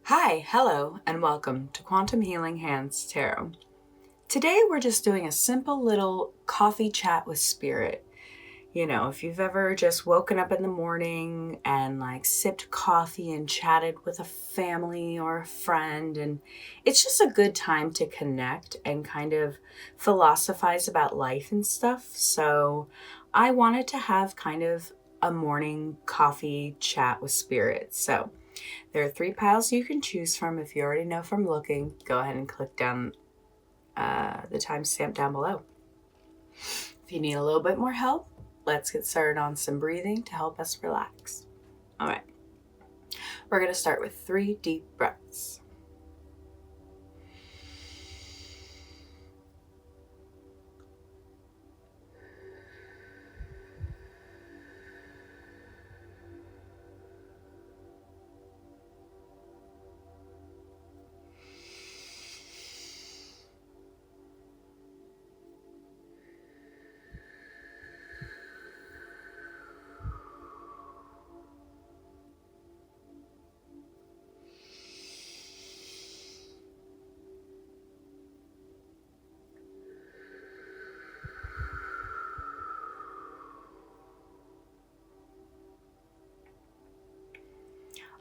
Hi, hello, and welcome to Quantum Healing Hands Tarot. Today we're just doing a simple little coffee chat with spirit. You know, if you've ever just woken up in the morning and sipped coffee and chatted with a family or a friend, and it's just a good time to connect and kind of philosophize about life and stuff. So I wanted to have kind of a morning coffee chat with spirit. So there are three piles you can choose from. If you already know from looking, go ahead and click down the timestamp down below. If you need a little bit more help, let's get started on some breathing to help us relax. All right, we're going to start with 3 deep breaths.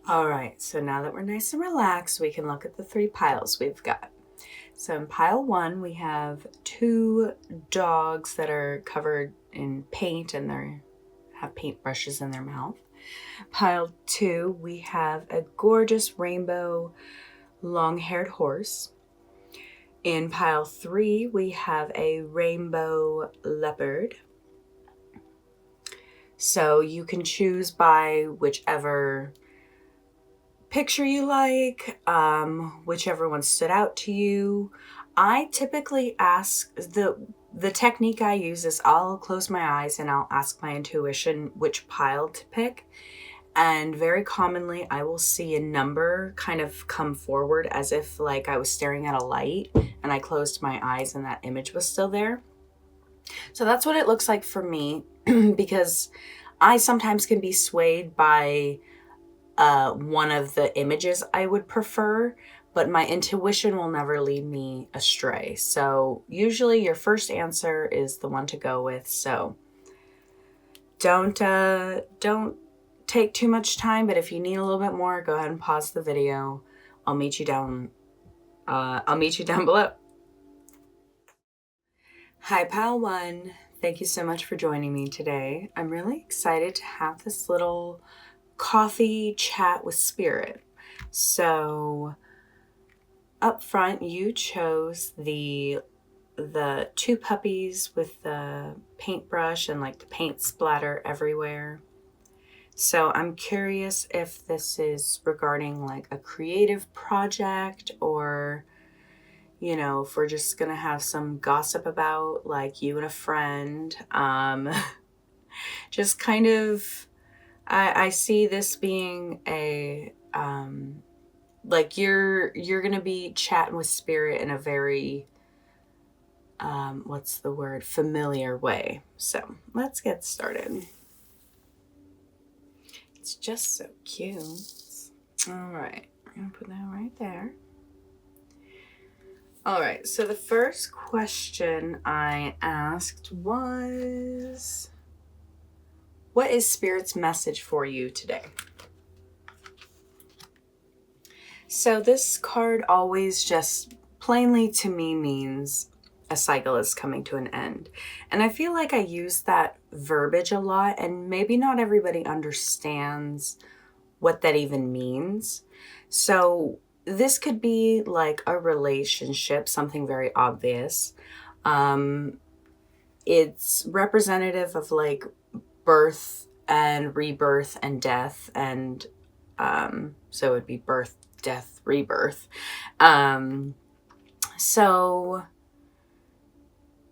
All right, so now that we're nice and relaxed, we can look at the 3 piles we've got. So in pile 1, we have 2 dogs that are covered in paint and they have paintbrushes in their mouth. Pile 2, we have a gorgeous rainbow long-haired horse. In pile 3, we have a rainbow leopard. So you can choose by whichever picture you like, whichever one stood out to you. I typically ask, the technique I use is I'll close my eyes and I'll ask my intuition which pile to pick. And very commonly I will see a number kind of come forward as if like I was staring at a light and I closed my eyes and that image was still there. So that's what it looks like for me because I sometimes can be swayed by one of the images I would prefer, but my intuition will never lead me astray. So usually your first answer is the one to go with. So don't take too much time, but if you need a little bit more, go ahead and pause the video. I'll meet you down below. Hi, pal one. Thank you so much for joining me today. I'm really excited to have this little coffee chat with spirit. So up front, you chose the 2 puppies with the paintbrush and like the paint splatter everywhere. So I'm curious if this is regarding like a creative project or, you know, if we're just gonna have some gossip about like you and a friend. Just kind of, I see this being a, like you're gonna be chatting with spirit in a very, what's the word, familiar way. So let's get started. It's just so cute. All right, I'm gonna put that right there. All right, so the first question I asked was, what is Spirit's message for you today? So this card always just plainly to me means a cycle is coming to an end. And I feel like I use that verbiage a lot, and maybe not everybody understands what that even means. So this could be like a relationship, something very obvious. It's representative of like birth and rebirth and death, and so it would be birth, death, rebirth. So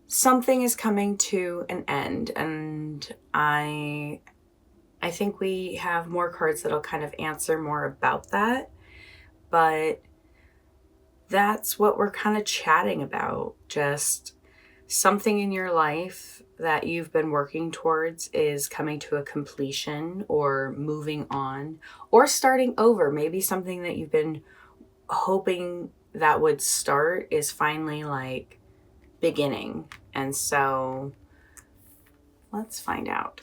something is coming to an end, and I think we have more cards that'll kind of answer more about that, but that's what we're kind of chatting about. Just something in your life that you've been working towards is coming to a completion or moving on or starting over. Maybe something that you've been hoping that would start is finally like beginning. And so let's find out.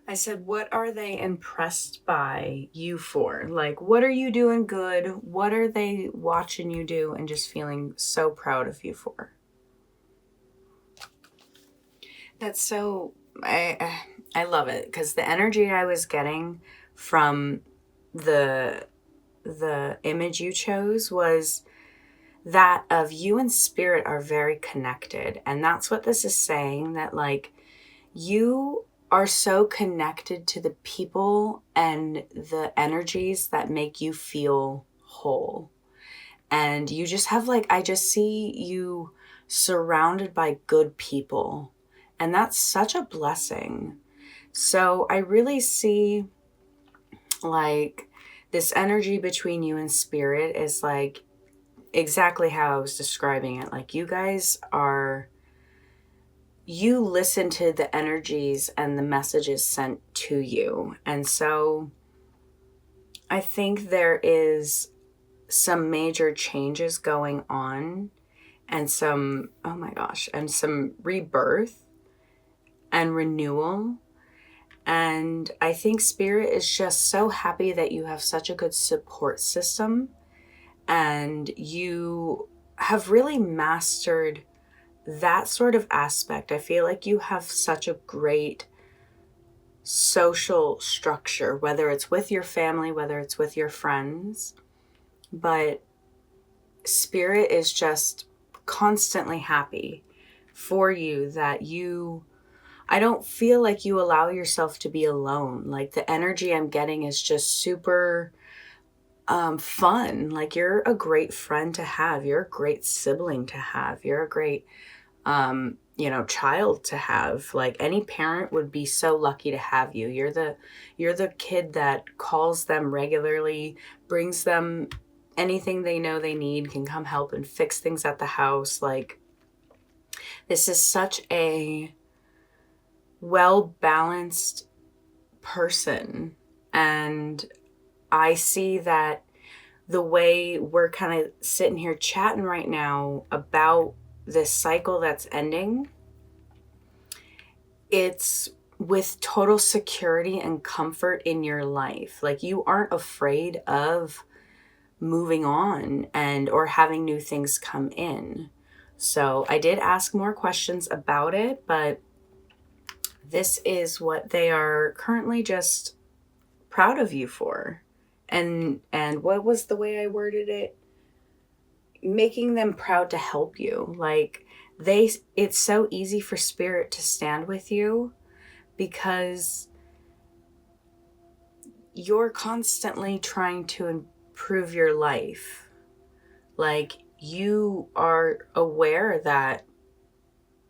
I said, what are they impressed by you for? Like, what are you doing good? What are they watching you do and just feeling so proud of you for? That's so, I love it, because the energy I was getting from the image you chose was that of you and spirit are very connected. And that's what this is saying, that like you are so connected to the people and the energies that make you feel whole. And you just have like, I just see you surrounded by good people. And that's such a blessing. So I really see like this energy between you and spirit is like exactly how I was describing it. Like you guys are, you listen to the energies and the messages sent to you. And so I think there is some major changes going on and some, oh my gosh, and some rebirth and renewal. And I think spirit is just so happy that you have such a good support system and you have really mastered that sort of aspect. I feel like you have such a great social structure, whether it's with your family, whether it's with your friends, but spirit is just constantly happy for you that you, I don't feel like you allow yourself to be alone. Like the energy I'm getting is just super fun. Like you're a great friend to have. You're a great sibling to have. You're a great child to have. Like any parent would be so lucky to have you. You're the kid that calls them regularly, brings them anything they know they need, can come help and fix things at the house. Like this is such a well-balanced person. And I see that the way we're kind of sitting here chatting right now about this cycle that's ending, it's with total security and comfort in your life. Like you aren't afraid of moving on and or having new things come in. So I did ask more questions about it, but this is what they are currently just proud of you for. And what was the way I worded it? Making them proud to help you. Like it's so easy for spirit to stand with you because you're constantly trying to improve your life. Like you are aware that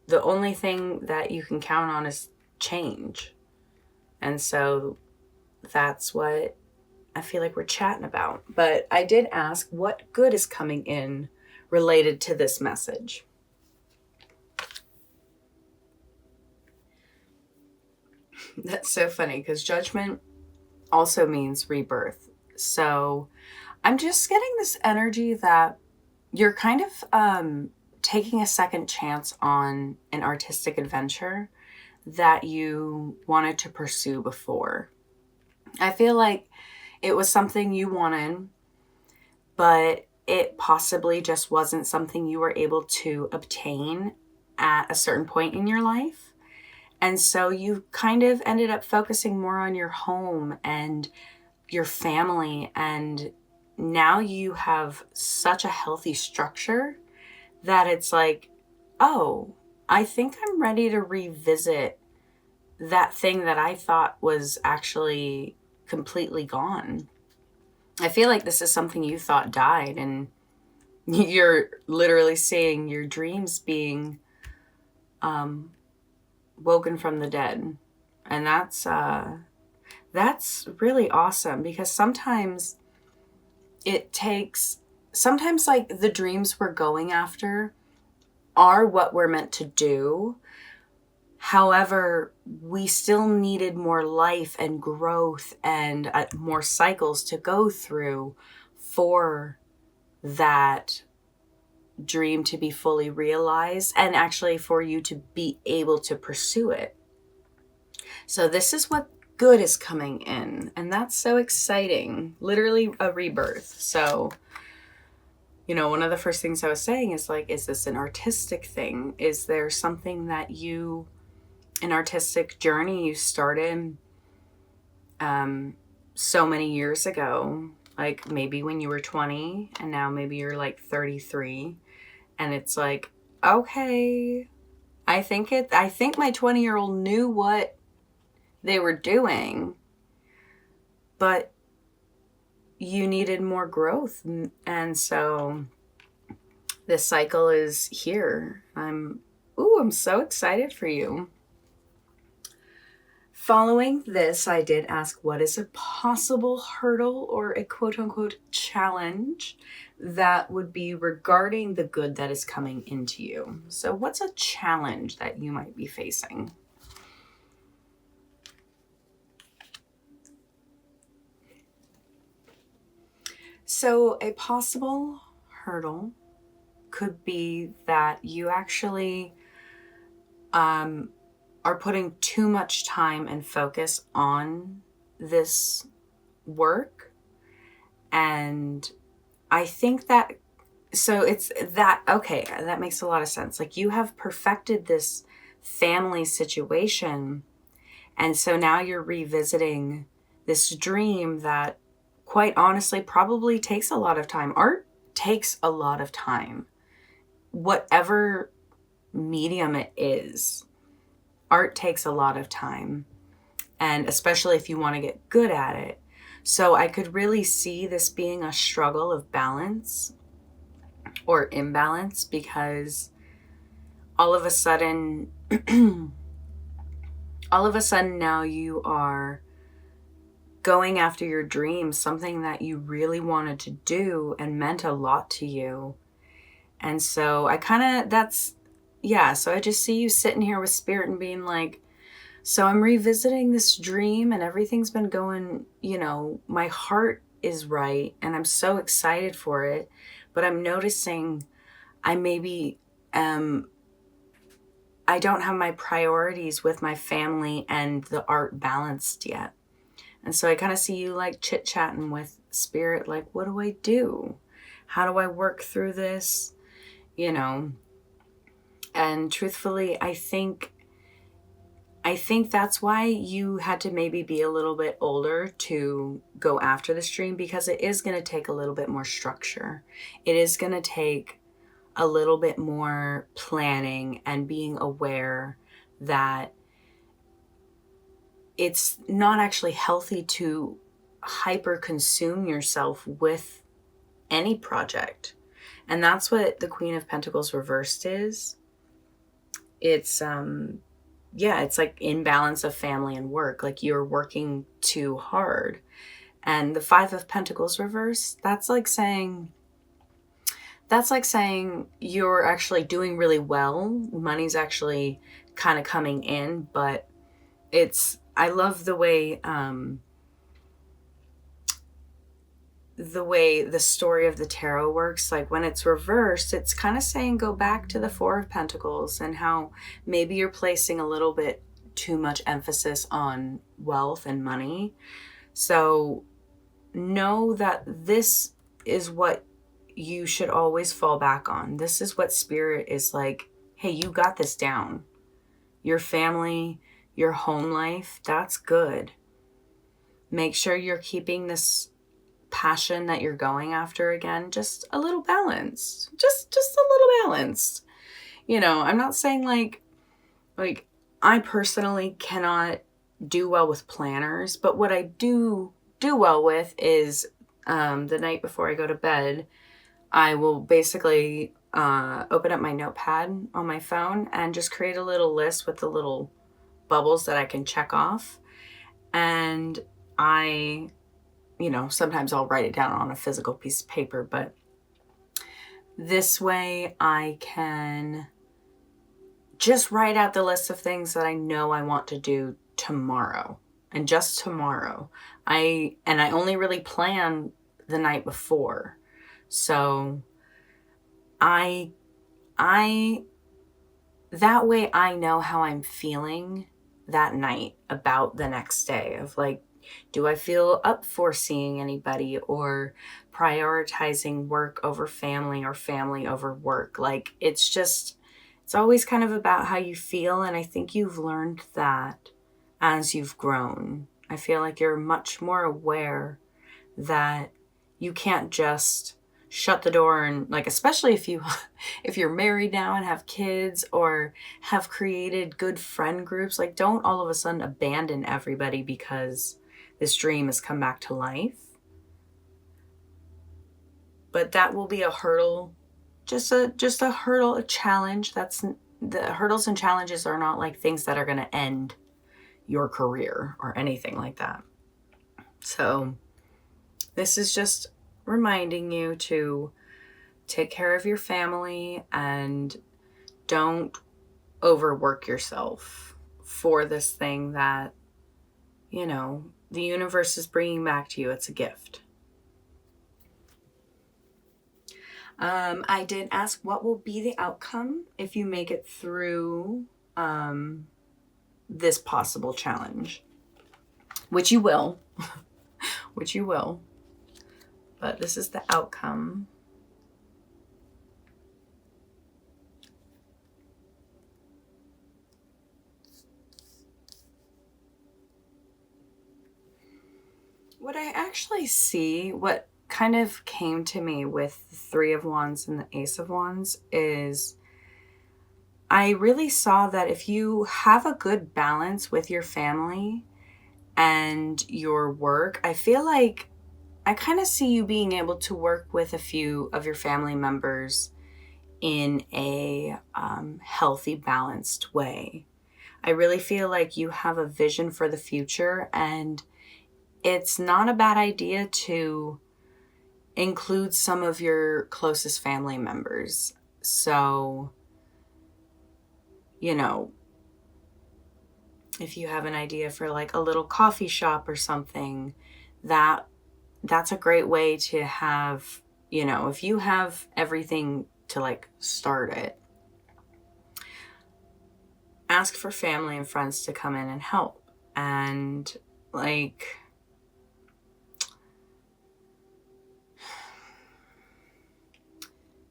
the only thing that you can count on is change. And so that's what I feel like we're chatting about. But I did ask what good is coming in related to this message. That's so funny because judgment also means rebirth. So I'm just getting this energy that you're kind of taking a second chance on an artistic adventure that you wanted to pursue before. I feel like it was something you wanted, but it possibly just wasn't something you were able to obtain at a certain point in your life. And so you kind of ended up focusing more on your home and your family. And now you have such a healthy structure that it's like, oh, I think I'm ready to revisit that thing that I thought was actually completely gone. I feel like this is something you thought died, and you're literally seeing your dreams being woken from the dead. And that's really awesome, because sometimes like the dreams we're going after are what we're meant to do. However, we still needed more life and growth and more cycles to go through for that dream to be fully realized, and actually for you to be able to pursue it. So this is what good is coming in, and that's so exciting. Literally a rebirth. So, you know, one of the first things I was saying is like, is this an artistic thing? Is there something that an artistic journey you started so many years ago, like maybe when you were 20 and now maybe you're like 33, and it's like, okay, I think my 20-year-old knew what they were doing, but you needed more growth. And so this cycle is here. I'm so excited for you. Following this, I did ask, what is a possible hurdle or a quote unquote challenge that would be regarding the good that is coming into you? So what's a challenge that you might be facing? So a possible hurdle could be that you actually are putting too much time and focus on this work. And I think that, so it's that, okay, that makes a lot of sense. Like, you have perfected this family situation. And so now you're revisiting this dream that, quite honestly, probably takes a lot of time. Art takes a lot of time. Whatever medium it is, art takes a lot of time. And especially if you want to get good at it. So I could really see this being a struggle of balance or imbalance, because all of a sudden now you are going after your dreams, something that you really wanted to do and meant a lot to you. And so so I just see you sitting here with spirit and being like, so I'm revisiting this dream and everything's been going, my heart is right and I'm so excited for it, but I'm noticing I maybe I don't have my priorities with my family and the art balanced yet. And so I kind of see you like chit-chatting with spirit, like, what do I do? How do I work through this? And truthfully, I think that's why you had to maybe be a little bit older to go after this dream, because it is going to take a little bit more structure. It is going to take a little bit more planning and being aware that it's not actually healthy to hyper consume yourself with any project. And that's what the Queen of Pentacles reversed is. It's it's like imbalance of family and work. Like, you're working too hard. And the Five of Pentacles reverse, that's like saying you're actually doing really well. Money's actually kind of coming in, but I love the way the story of the tarot works. Like, when it's reversed, it's kind of saying go back to the Four of Pentacles and how maybe you're placing a little bit too much emphasis on wealth and money. So know that this is what you should always fall back on. This is what spirit is like, hey, you got this down. Your family, your home life, that's good. Make sure you're keeping this passion that you're going after again just a little balanced. Just a little balanced. I'm not saying like I personally cannot do well with planners, but what I do well with is the night before I go to bed, I will basically open up my notepad on my phone and just create a little list with the little bubbles that I can check off. And I, sometimes I'll write it down on a physical piece of paper, but this way I can just write out the list of things that I know I want to do tomorrow, and just tomorrow. I only really plan the night before. So I that way I know how I'm feeling that night about the next day, of like, do I feel up for seeing anybody, or prioritizing work over family, or family over work? Like, it's always kind of about how you feel. And I think you've learned that as you've grown. I feel like you're much more aware that you can't just shut the door and, like, especially if you're married now and have kids, or have created good friend groups, like, don't all of a sudden abandon everybody because this dream has come back to life. But that will be a hurdle, just a hurdle, a challenge. That's the hurdles and challenges are not like things that are going to end your career or anything like that. So this is just reminding you to take care of your family and don't overwork yourself for this thing that, the universe is bringing back to you. It's a gift. I did ask what will be the outcome if you make it through this possible challenge, which you will, but this is the outcome. What I actually see, what kind of came to me with the Three of Wands and the Ace of Wands, is I really saw that if you have a good balance with your family and your work, I feel like I kind of see you being able to work with a few of your family members in a healthy, balanced way. I really feel like you have a vision for the future, and it's not a bad idea to include some of your closest family members. So, if you have an idea for like a little coffee shop or something, that's a great way to have, if you have everything to like start it, ask for family and friends to come in and help. And like,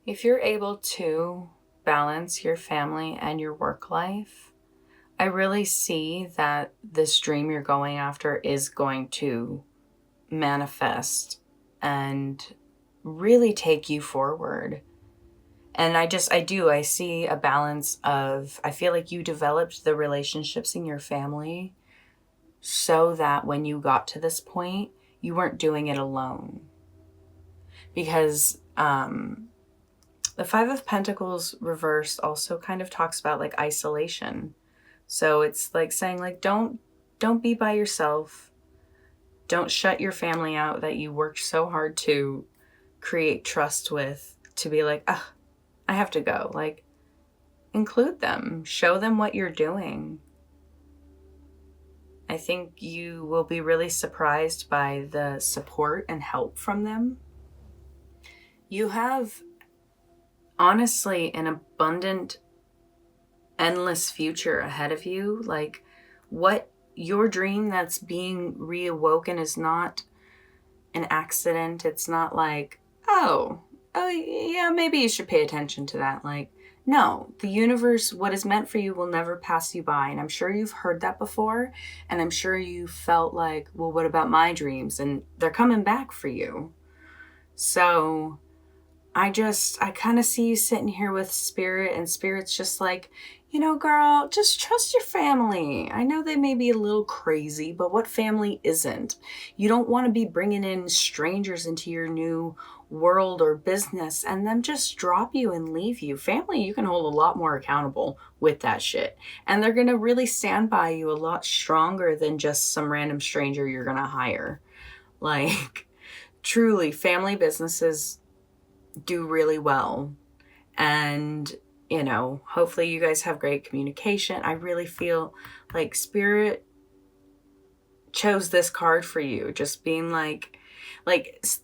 if you're able to balance your family and your work life, I really see that this dream you're going after is going to manifest and really take you forward. And I see a balance of, I feel like you developed the relationships in your family so that when you got to this point, you weren't doing it alone. Because the Five of Pentacles reversed also kind of talks about like isolation. So it's like saying like, don't be by yourself. Don't shut your family out that you worked so hard to create trust with, to be like, I have to go. Like, include them, show them what you're doing. I think you will be really surprised by the support and help from them. You have, honestly, an abundant, endless future ahead of you. Like, what your dream that's being reawoken is not an accident. It's not like, oh yeah, maybe you should pay attention to that. Like, no, the universe, what is meant for you will never pass you by. And I'm sure you've heard that before. And I'm sure you felt like, well, what about my dreams? And they're coming back for you. So I kind of see you sitting here with Spirit, and Spirit's just like, girl, just trust your family. I know they may be a little crazy, but what family isn't? You don't want to be bringing in strangers into your new world or business and them just drop you and leave you. Family, you can hold a lot more accountable with that shit. And they're going to really stand by you a lot stronger than just some random stranger you're going to hire. Like, truly, family businesses do really well. And hopefully you guys have great communication. I really feel like Spirit chose this card for you. Just being like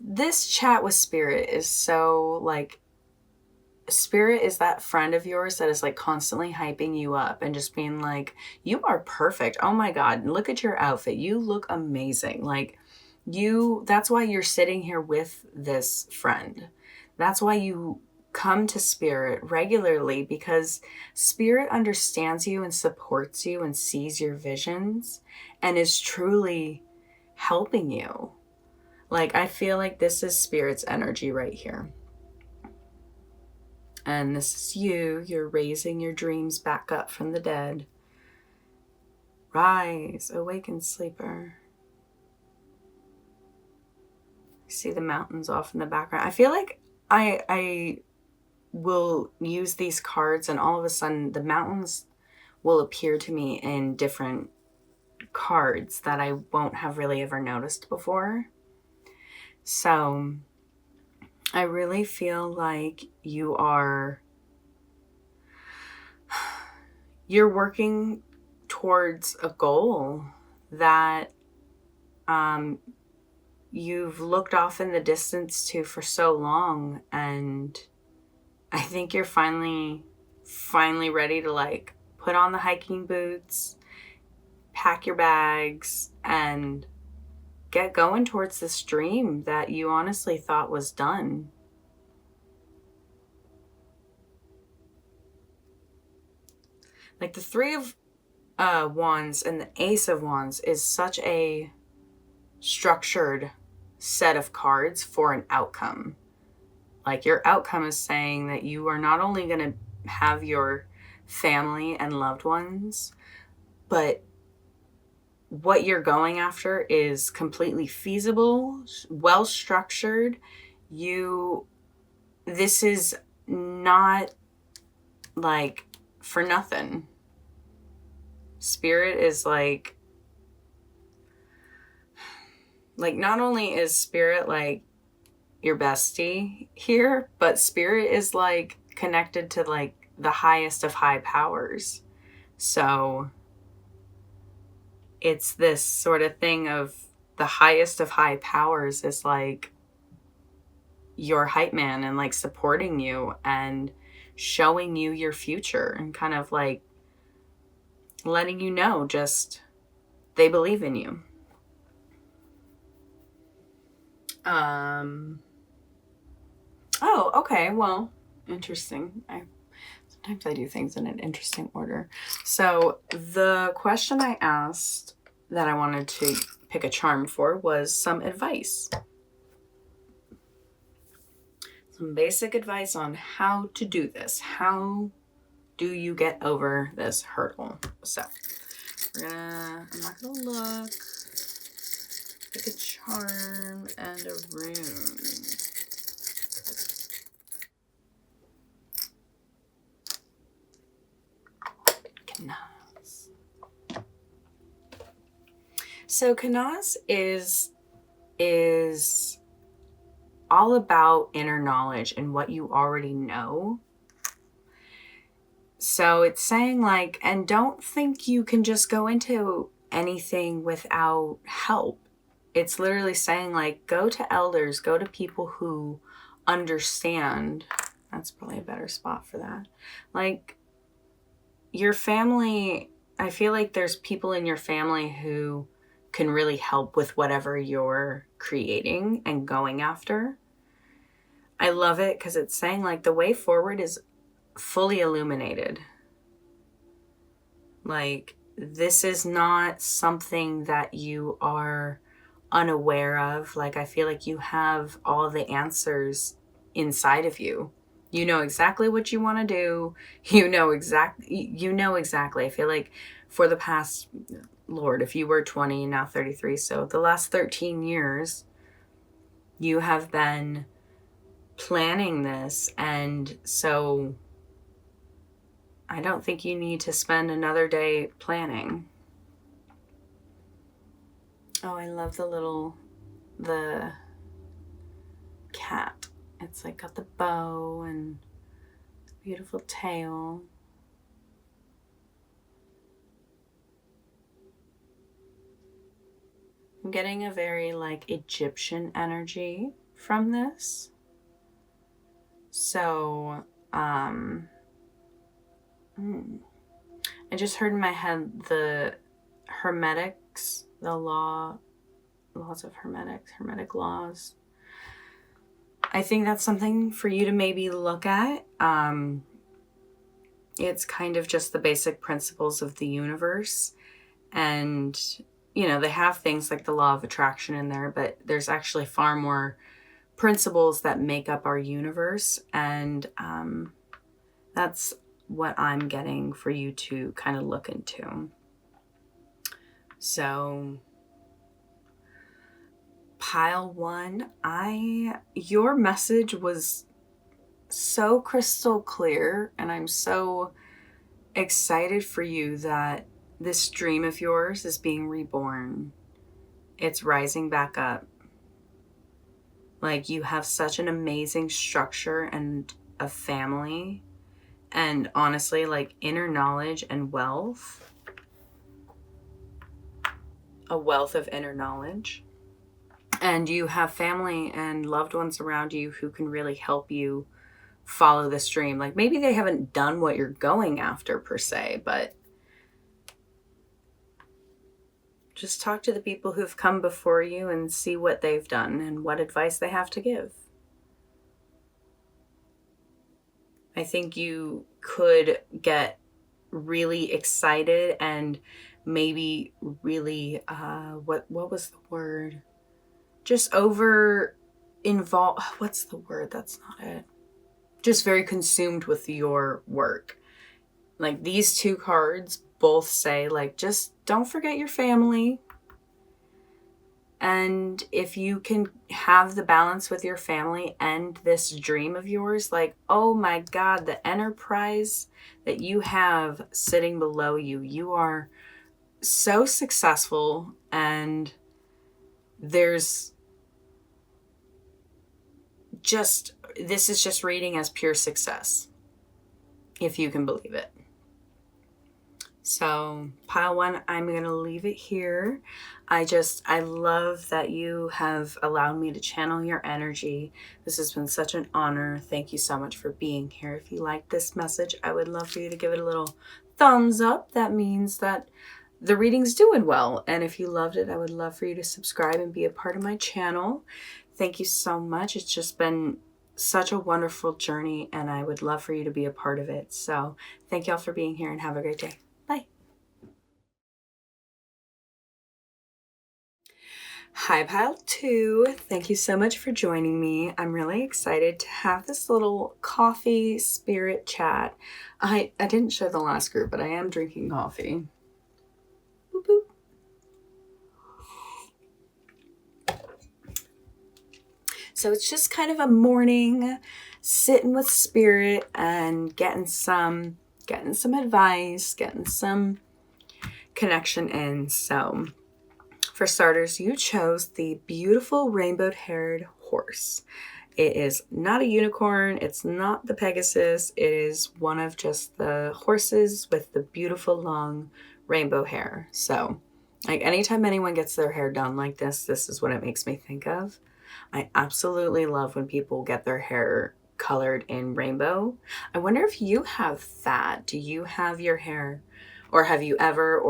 this chat with Spirit is so like, Spirit is that friend of yours that is like constantly hyping you up and just being like, you are perfect. Oh my God, look at your outfit. You look amazing. Like that's why you're sitting here with this friend. That's why you come to Spirit regularly, because Spirit understands you and supports you and sees your visions and is truly helping you. Like, I feel like this is Spirit's energy right here. And this is you. You're raising your dreams back up from the dead. Rise, awaken, sleeper. I see the mountains off in the background. I feel like I will use these cards and all of a sudden the mountains will appear to me in different cards that I won't have really ever noticed before. So I really feel like you're working towards a goal that you've looked off in the distance to for so long, and I think you're finally ready to like put on the hiking boots, pack your bags, and get going towards this dream that you honestly thought was done. Like the Three of Wands and the Ace of Wands is such a structured set of cards for an outcome. Like your outcome is saying that you are not only going to have your family and loved ones, but what you're going after is completely feasible, well structured. This is not like for nothing. Spirit is like not only is Spirit like your bestie here, but Spirit is like connected to like the highest of high powers. So it's this sort of thing of the highest of high powers is like your hype man and like supporting you and showing you your future and kind of like letting you know just they believe in you. Oh, okay. Well, interesting. Sometimes I do things in an interesting order. So the question I asked that I wanted to pick a charm for was some advice. Some basic advice on how to do this. How do you get over this hurdle? So I'm not gonna look. Pick a charm and a rune. Kanaz. So Kanaz is all about inner knowledge and what you already know. So it's saying like, and don't think you can just go into anything without help. It's literally saying like, go to elders, go to people who understand. That's probably a better spot for that. Like your family, I feel like there's people in your family who can really help with whatever you're creating and going after. I love it because it's saying like the way forward is fully illuminated. Like this is not something that you are unaware of. Like I feel like you have all the answers inside of you. You know exactly what you want to do. You know exactly. I feel like for the past, Lord, if you were 20 and now 33, so the last 13 years, you have been planning this. And so I don't think you need to spend another day planning. Oh, I love the cat. It's like got the bow and beautiful tail. I'm getting a very like Egyptian energy from this. So, I just heard in my head the hermetics, the laws of hermetic laws. I think that's something for you to maybe look at. It's kind of just the basic principles of the universe. And, you know, they have things like the law of attraction in there, but there's actually far more principles that make up our universe. And that's what I'm getting for you to kind of look into. So pile 1, your message was so crystal clear, and I'm so excited for you that this dream of yours is being reborn. It's rising back up. Like, you have such an amazing structure and a family, and honestly, like, inner knowledge and wealth. A wealth of inner knowledge. And you have family and loved ones around you who can really help you follow this dream. Like, maybe they haven't done what you're going after per se, but just talk to the people who've come before you and see what they've done and what advice they have to give. I think you could get really excited and maybe really, what was the word? Just over involved. What's the word? That's not it. Just very consumed with your work. Like, these two cards both say, like, just don't forget your family. And if you can have the balance with your family and this dream of yours, like, oh my God, the enterprise that you have sitting below you, you are so successful, and there's just, this is just reading as pure success, if you can believe it. So pile 1, I'm going to leave it here. I love that you have allowed me to channel your energy. This has been such an honor. Thank you so much for being here. If you like this message, I would love for you to give it a little thumbs up. That means that the reading's doing well. And if you loved it, I would love for you to subscribe and be a part of my channel. Thank you so much. It's just been such a wonderful journey, and I would love for you to be a part of it. So thank y'all for being here, and have a great day. Bye. Hi, Pile 2. Thank you so much for joining me. I'm really excited to have this little coffee spirit chat. I didn't show the last group, but I am drinking coffee. Boop, boop. So it's just kind of a morning, sitting with spirit and getting some advice, getting some connection in. So for starters, you chose the beautiful rainbow-haired horse. It is not a unicorn. It's not the Pegasus. It is one of just the horses with the beautiful long rainbow hair. So like, anytime anyone gets their hair done like this is what it makes me think of. I absolutely love when people get their hair colored in rainbow. I wonder if you have that. Do you have your hair, or have you ever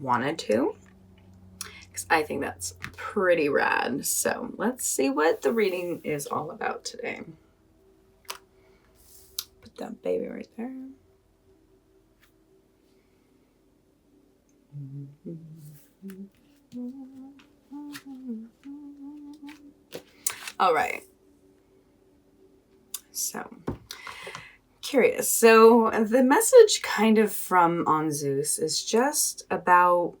wanted to? Because I think that's pretty rad. So let's see what the reading is all about today. Put that baby right there. All right. So, curious. So the message kind of from On Zeus is just about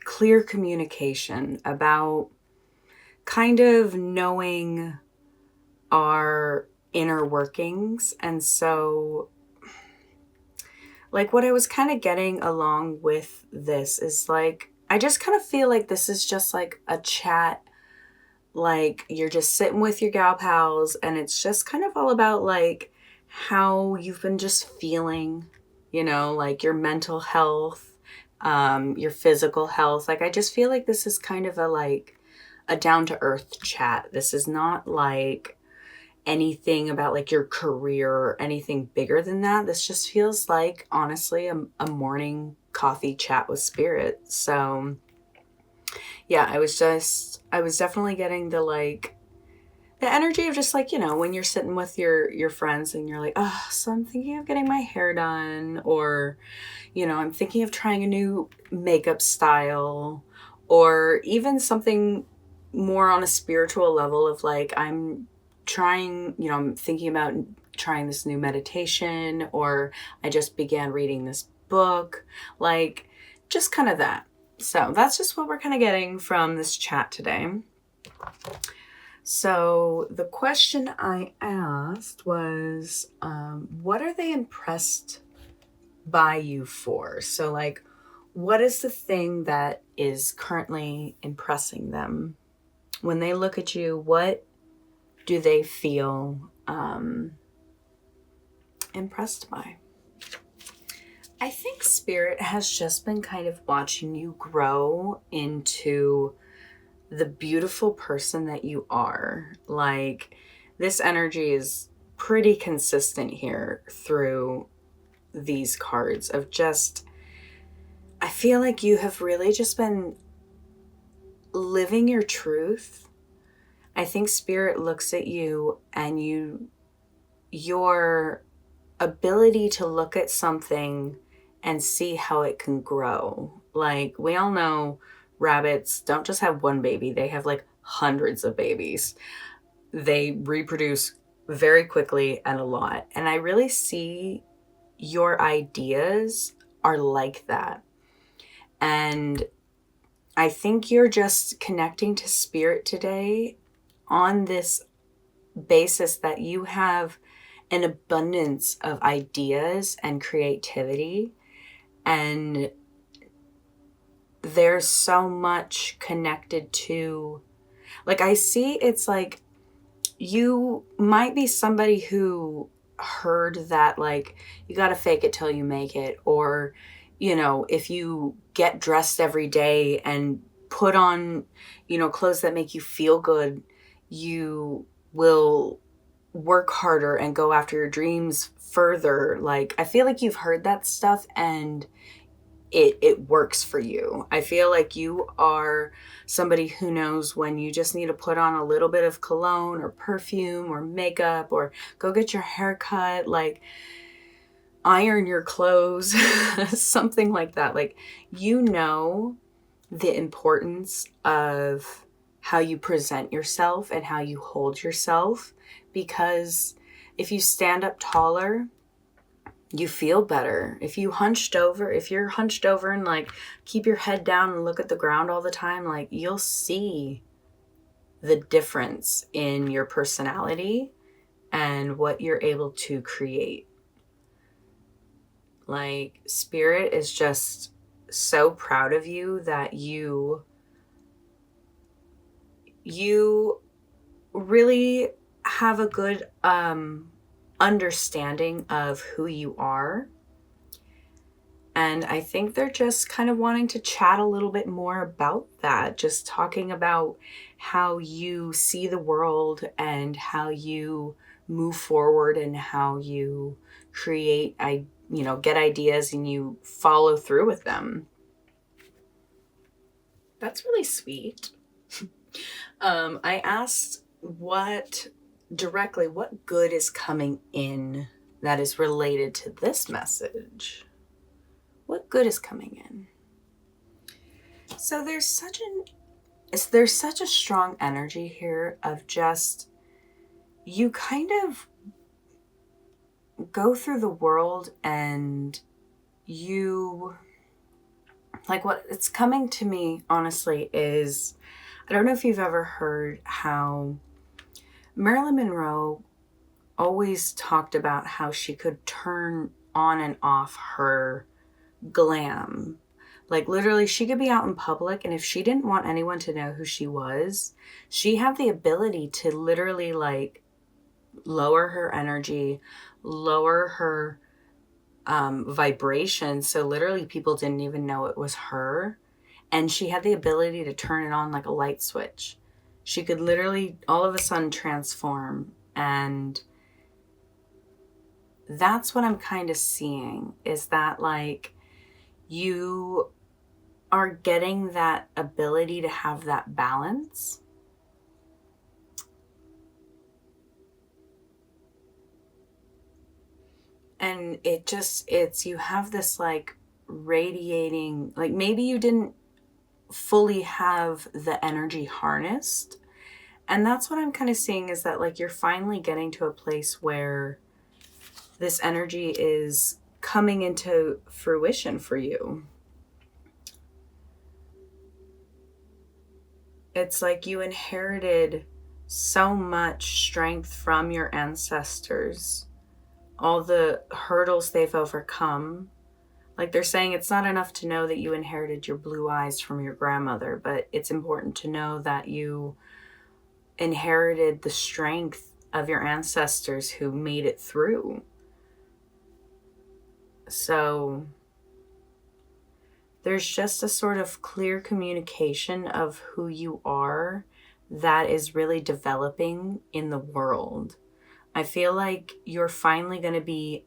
clear communication, about kind of knowing our inner workings. And so, like, what I was kind of getting along with this is, like, I just kind of feel like this is just like a chat. Like, you're just sitting with your gal pals, and it's just kind of all about, like, how you've been just feeling, like your mental health, your physical health. Like, I just feel like this is kind of a down to earth chat. This is not like anything about like your career or anything bigger than that. This just feels like, honestly, a morning coffee chat with spirit. So yeah, I was definitely getting the energy of just like, when you're sitting with your friends and you're like, oh, so I'm thinking of getting my hair done, or I'm thinking of trying a new makeup style, or even something more on a spiritual level of like, I'm thinking about trying this new meditation, or I just began reading this book, like just kind of that. So that's just what we're kind of getting from this chat today. So the question I asked was, what are they impressed by you for? So like, what is the thing that is currently impressing them? When they look at you, what do they feel impressed by? I think Spirit has just been kind of watching you grow into the beautiful person that you are. Like, this energy is pretty consistent here through these cards of just, I feel like you have really just been living your truth. I think Spirit looks at you and your ability to look at something and see how it can grow. Like, we all know rabbits don't just have one baby, they have like hundreds of babies. They reproduce very quickly and a lot. And I really see your ideas are like that. And I think you're just connecting to Spirit today on this basis that you have an abundance of ideas and creativity, and there's so much connected to, like, I see it's like you might be somebody who heard that like you got to fake it till you make it, or if you get dressed every day and put on clothes that make you feel good, you will work harder and go after your dreams further. Like, I feel like you've heard that stuff and it works for you. I feel like you are somebody who knows when you just need to put on a little bit of cologne or perfume or makeup, or go get your hair cut, like iron your clothes, something like that. Like, the importance of how you present yourself and how you hold yourself, because if you stand up taller, you feel better. If you're hunched over and like keep your head down and look at the ground all the time, like, you'll see the difference in your personality and what you're able to create. Like, Spirit is just so proud of you that you really have a good understanding of who you are. And I think they're just kind of wanting to chat a little bit more about that, just talking about how you see the world and how you move forward and how you create, get ideas and you follow through with them. That's really sweet. I asked what good is coming in that is related to this message. What good is coming in? So there's such a strong energy here of just, you kind of go through the world and you, like, what it's coming to me honestly is, I don't know if you've ever heard how Marilyn Monroe always talked about how she could turn on and off her glam. Like, literally, she could be out in public, and if she didn't want anyone to know who she was, she had the ability to literally like lower her energy, lower her vibration. So literally people didn't even know it was her. And she had the ability to turn it on like a light switch. She could literally all of a sudden transform. And that's what I'm kind of seeing, is that like you are getting that ability to have that balance. And it's, you have this like radiating, like maybe you didn't fully have the energy harnessed. And that's what I'm kind of seeing, is that like you're finally getting to a place where this energy is coming into fruition for you. It's like you inherited so much strength from your ancestors, all the hurdles they've overcome. Like they're saying, it's not enough to know that you inherited your blue eyes from your grandmother, but it's important to know that you inherited the strength of your ancestors who made it through. So there's just a sort of clear communication of who you are that is really developing in the world. I feel like you're finally going to be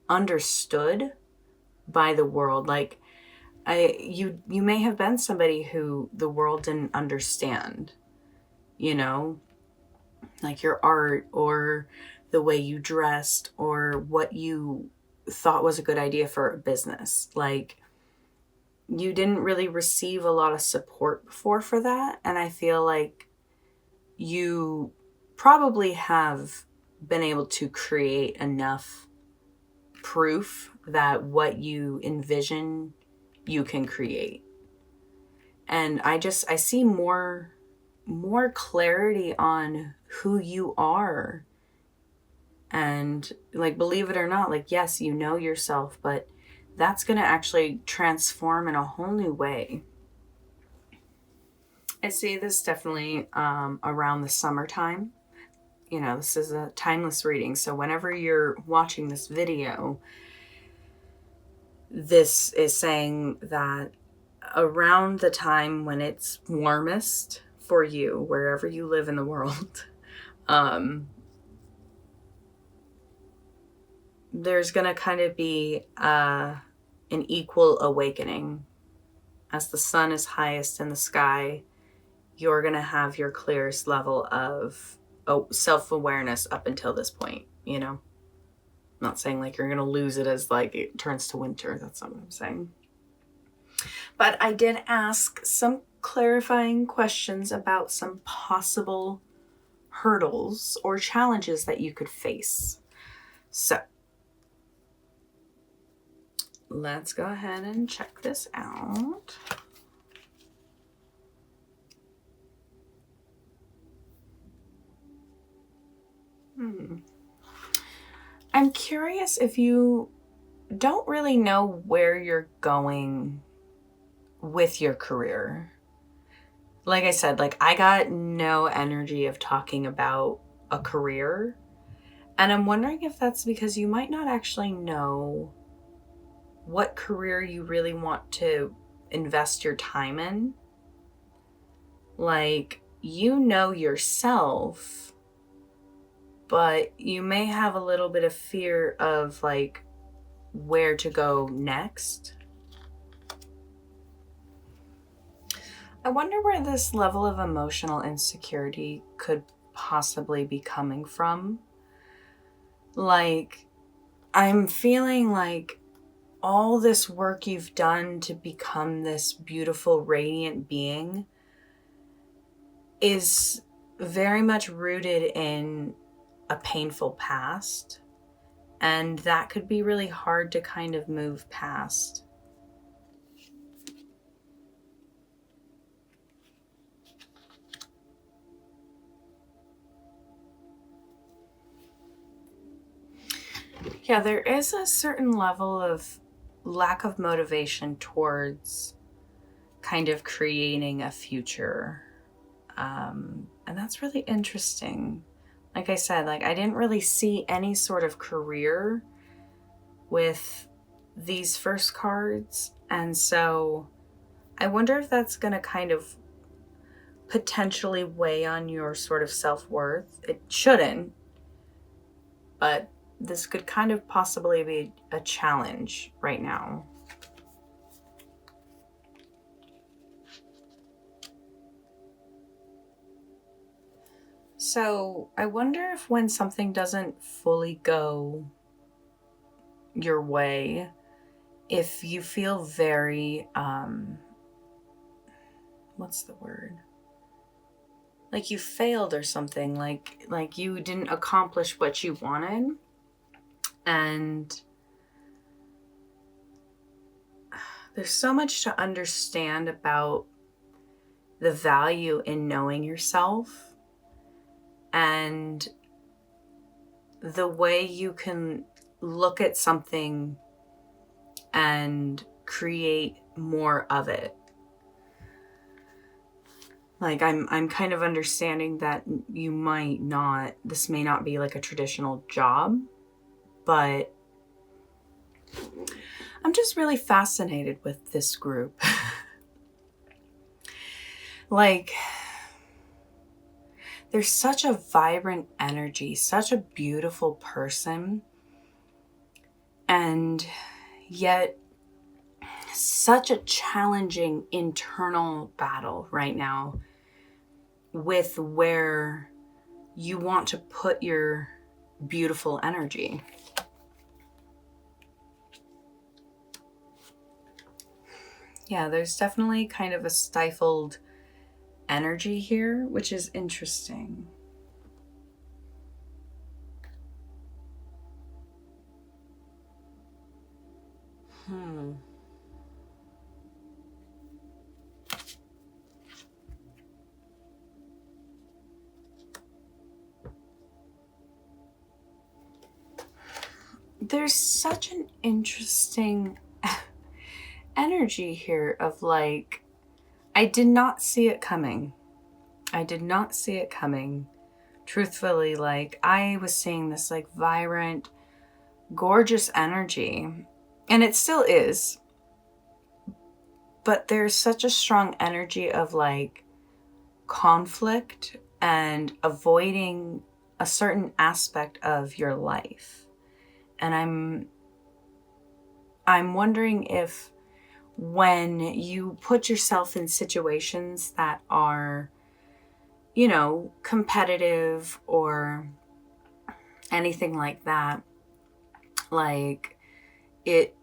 understood by the world. Like you may have been somebody who the world didn't understand, you know, like your art or the way you dressed or what you thought was a good idea for a business. Like you didn't really receive a lot of support before for that. And I feel like you probably have been able to create enough proof that what you envision you can create. And I see more clarity on who you are. And like, believe it or not, like, yes, you know yourself, but that's going to actually transform in a whole new way. I see this definitely around the summertime. You know, this is a timeless reading. So whenever you're watching this video, this is saying that around the time when it's warmest for you, wherever you live in the world, there's going to kind of be an equal awakening. As the sun is highest in the sky, you're going to have your clearest level of self-awareness up until this point, you know? I'm not saying like you're going to lose it as like it turns to winter. That's not what I'm saying. But I did ask some clarifying questions about some possible hurdles or challenges that you could face. So let's go ahead and check this out. I'm curious if you don't really know where you're going with your career. Like I said, like I got no energy of talking about a career. And I'm wondering if that's because you might not actually know what career you really want to invest your time in. Like, you know yourself, but you may have a little bit of fear of like where to go next. I wonder where this level of emotional insecurity could possibly be coming from. Like, I'm feeling like all this work you've done to become this beautiful, radiant being is very much rooted in a painful past. And that could be really hard to kind of move past. Yeah, there is a certain level of lack of motivation towards kind of creating a future. And that's really interesting. like I said, like I didn't really see any sort of career with these first cards. And so I wonder if that's going to kind of potentially weigh on your sort of self-worth. It shouldn't, but this could kind of possibly be a challenge right now. So I wonder if when something doesn't fully go your way, if you feel very, what's the word? Like you failed or something, like you didn't accomplish what you wanted. And there's so much to understand about the value in knowing yourself and the way you can look at something and create more of it. Like I'm kind of understanding that this may not be like a traditional job, but I'm just really fascinated with this group. Like, there's such a vibrant energy, such a beautiful person, and yet such a challenging internal battle right now with where you want to put your beautiful energy. Yeah, there's definitely kind of a stifled energy here, which is interesting. There's such an interesting energy here of like, I did not see it coming. I did not see it coming. Truthfully, like I was seeing this like vibrant, gorgeous energy, and it still is. But there's such a strong energy of like conflict and avoiding a certain aspect of your life. And I'm wondering if when you put yourself in situations that are, you know, competitive or anything like that, like it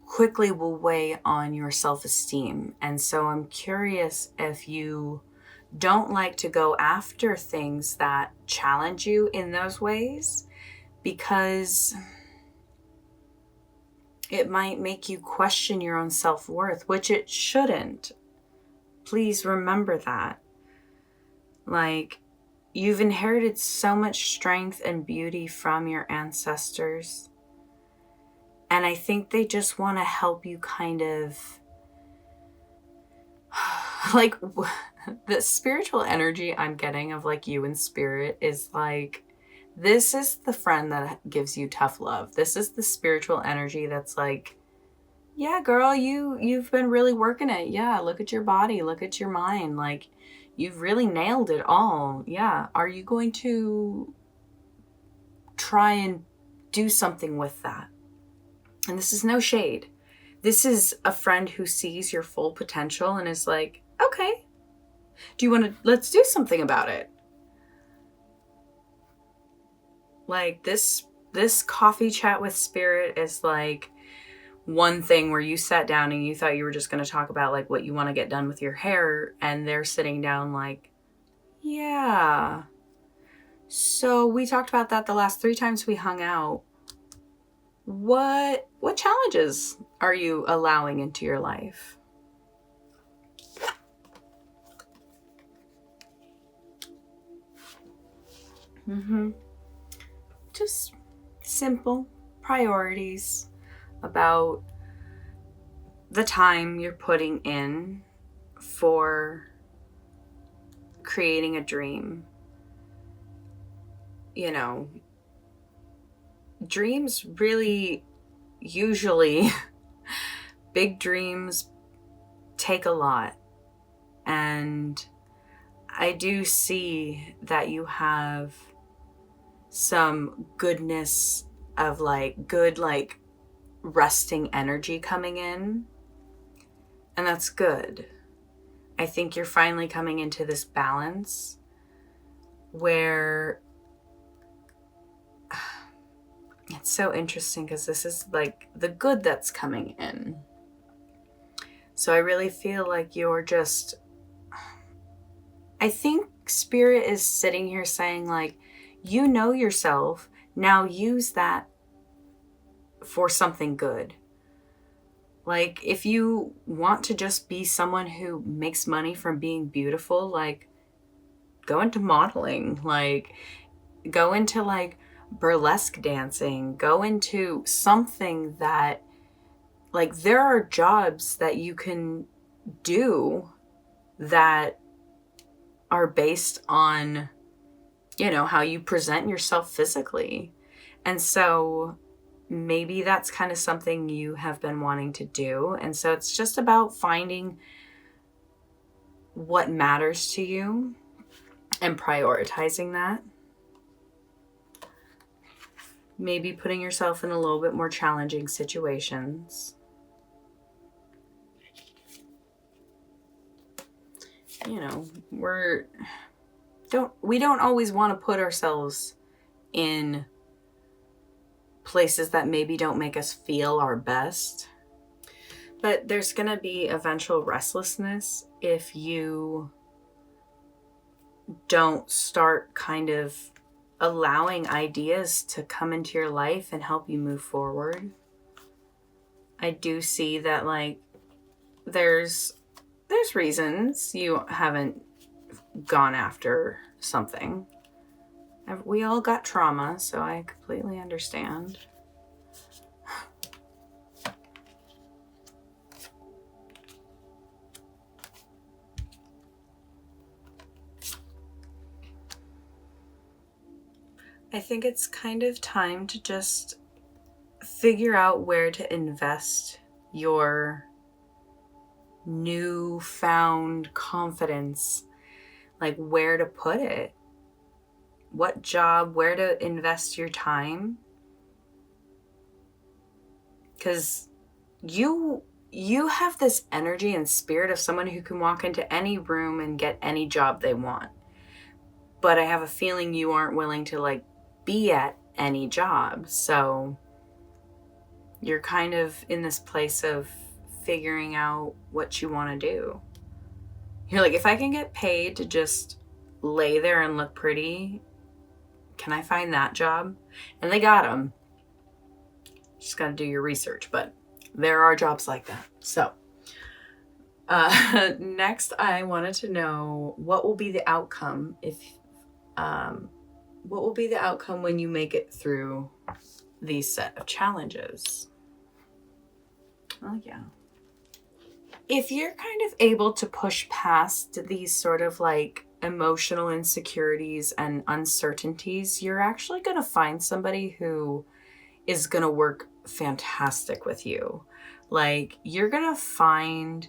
quickly will weigh on your self-esteem. And so I'm curious if you don't like to go after things that challenge you in those ways, because it might make you question your own self-worth, which it shouldn't. Please remember that. Like, you've inherited so much strength and beauty from your ancestors. And I think they just want to help you kind of, like, the spiritual energy I'm getting of like you in spirit is like, this is the friend that gives you tough love. This is the spiritual energy that's like, yeah, girl, you've been really working it. Yeah, look at your body, look at your mind. Like, you've really nailed it all. Yeah. Are you going to try and do something with that? And this is no shade. This is a friend who sees your full potential and is like, okay, let's do something about it. Like this coffee chat with spirit is like one thing where you sat down and you thought you were just going to talk about like what you want to get done with your hair, and they're sitting down like, yeah, so we talked about that the last 3 times we hung out. What challenges are you allowing into your life? Just simple priorities about the time you're putting in for creating a dream. you know, dreams really usually, big dreams take a lot. And I do see that you have some goodness of like good, like resting energy coming in. And that's good. I think you're finally coming into this balance where it's so interesting because this is like the good that's coming in. So I really feel like you're just, I think Spirit is sitting here saying like, you know yourself, now use that for something good. Like if you want to just be someone who makes money from being beautiful, like go into modeling, like go into like burlesque dancing, go into something that, like, there are jobs that you can do that are based on, you know, how you present yourself physically. And so maybe that's kind of something you have been wanting to do. And so it's just about finding what matters to you and prioritizing that. Maybe putting yourself in a little bit more challenging situations. You know, we don't always want to put ourselves in places that maybe don't make us feel our best. But there's going to be eventual restlessness if you don't start kind of allowing ideas to come into your life and help you move forward. I do see that like there's reasons you haven't gone after something. We all got trauma, so I completely understand. I think it's kind of time to just figure out where to invest your newfound confidence, like where to put it, what job, where to invest your time. Because you have this energy and spirit of someone who can walk into any room and get any job they want. But I have a feeling you aren't willing to like be at any job. So you're kind of in this place of figuring out what you want to do. You're like, if I can get paid to just lay there and look pretty, can I find that job? And they got them. Just got to do your research, but there are jobs like that. So next I wanted to know what will be the outcome what will be the outcome when you make it through these set of challenges? Oh yeah. If you're kind of able to push past these sort of like emotional insecurities and uncertainties, you're actually going to find somebody who is going to work fantastic with you. Like you're going to find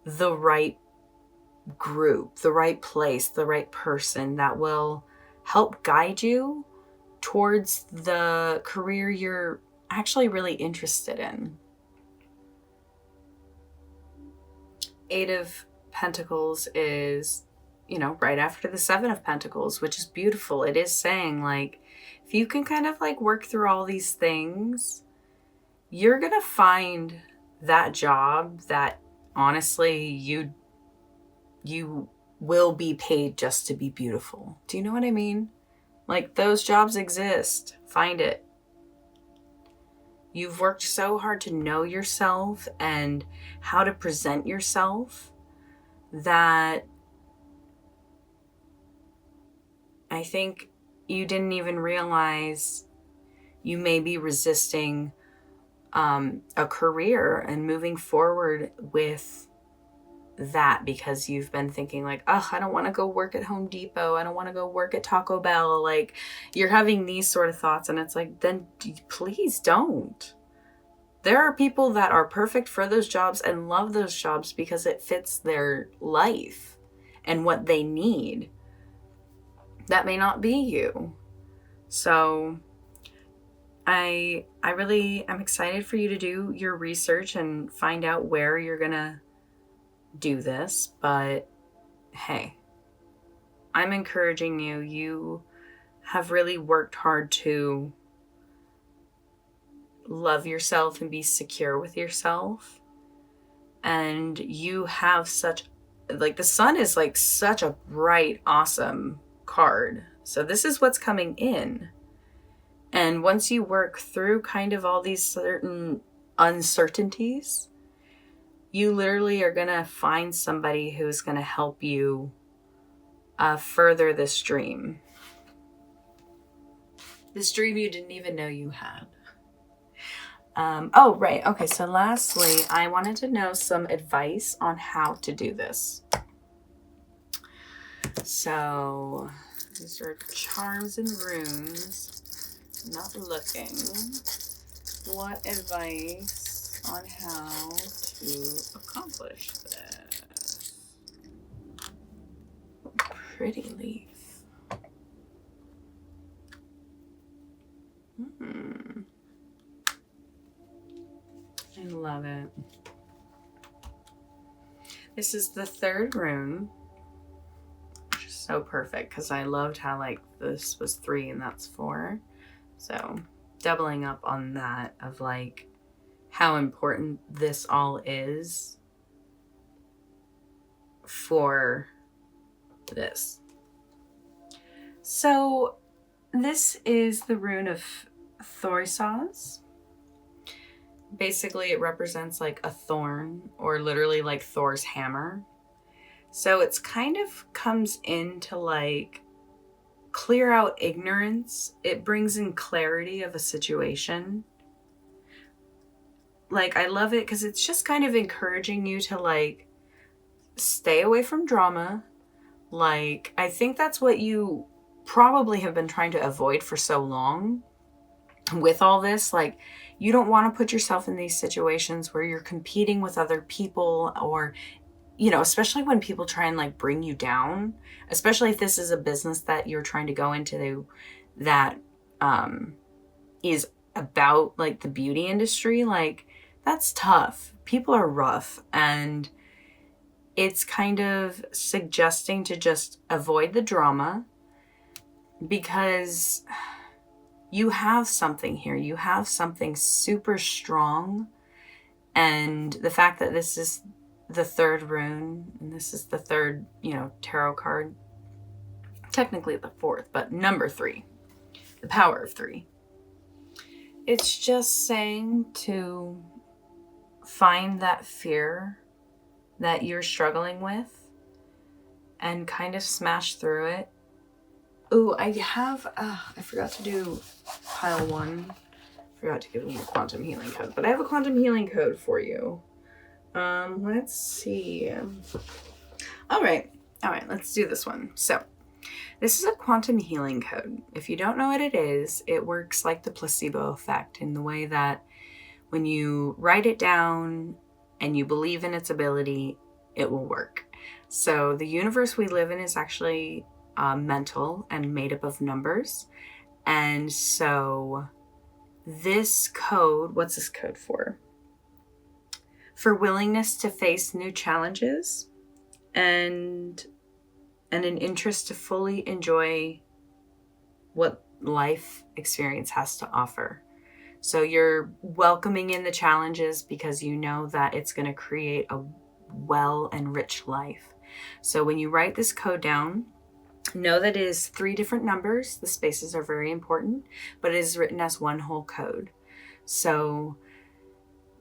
the right group, the right place, the right person that will help guide you towards the career you're actually really interested in. Eight of Pentacles is, you know, right after the Seven of Pentacles, which is beautiful. It is saying like, if you can kind of like work through all these things, you're going to find that job that honestly you will be paid just to be beautiful. Do you know what I mean? Like those jobs exist. Find it. You've worked so hard to know yourself and how to present yourself that I think you didn't even realize you may be resisting a career and moving forward with that because you've been thinking like, oh, I don't want to go work at Home Depot. I don't want to go work at Taco Bell. Like, you're having these sort of thoughts, and it's like, then please don't. There are people that are perfect for those jobs and love those jobs because it fits their life and what they need. That may not be you. So I'm excited for you to do your research and find out where you're gonna do this. But hey, I'm encouraging you. You have really worked hard to love yourself and be secure with yourself. And you have such, like, the sun is like such a bright, awesome card. So this is what's coming in. And once you work through kind of all these certain uncertainties, you literally are going to find somebody who's going to help you further this dream. This dream you didn't even know you had. Oh, right. Okay, so lastly, I wanted to know some advice on how to do this. So, these are charms and runes. Not looking. What advice on how to accomplish this? Pretty leaf. I love it. This is the third rune, which is so perfect because I loved how like this was 3 and that's 4. So doubling up on that of like how important this all is for this. So this is the rune of Thorisaz. Basically, it represents like a thorn, or literally like Thor's hammer. So it's kind of comes in to like clear out ignorance. It brings in clarity of a situation. Like, I love it because it's just kind of encouraging you to like stay away from drama. Like, I think that's what you probably have been trying to avoid for so long with all this. Like, you don't want to put yourself in these situations where you're competing with other people, or, you know, especially when people try and like bring you down, especially if this is a business that you're trying to go into that is about like the beauty industry. Like, that's tough. People are rough, and it's kind of suggesting to just avoid the drama because you have something here. You have something super strong. And the fact that this is the third rune, and this is the third, you know, tarot card, technically the fourth, but number 3, the power of 3. It's just saying to find that fear that you're struggling with and kind of smash through it. Ooh, I forgot to do pile 1. Forgot to give you a quantum healing code, but I have a quantum healing code for you. Let's see. All right, let's do this one. So this is a quantum healing code. If you don't know what it is, it works like the placebo effect in the way that when you write it down and you believe in its ability, it will work. So the universe we live in is actually mental and made up of numbers. And so this code, what's this code for? For willingness to face new challenges and an interest to fully enjoy what life experience has to offer. So you're welcoming in the challenges because you know that it's going to create a well and rich life. So when you write this code down, know that it is 3 different numbers. The spaces are very important, but it is written as one whole code. So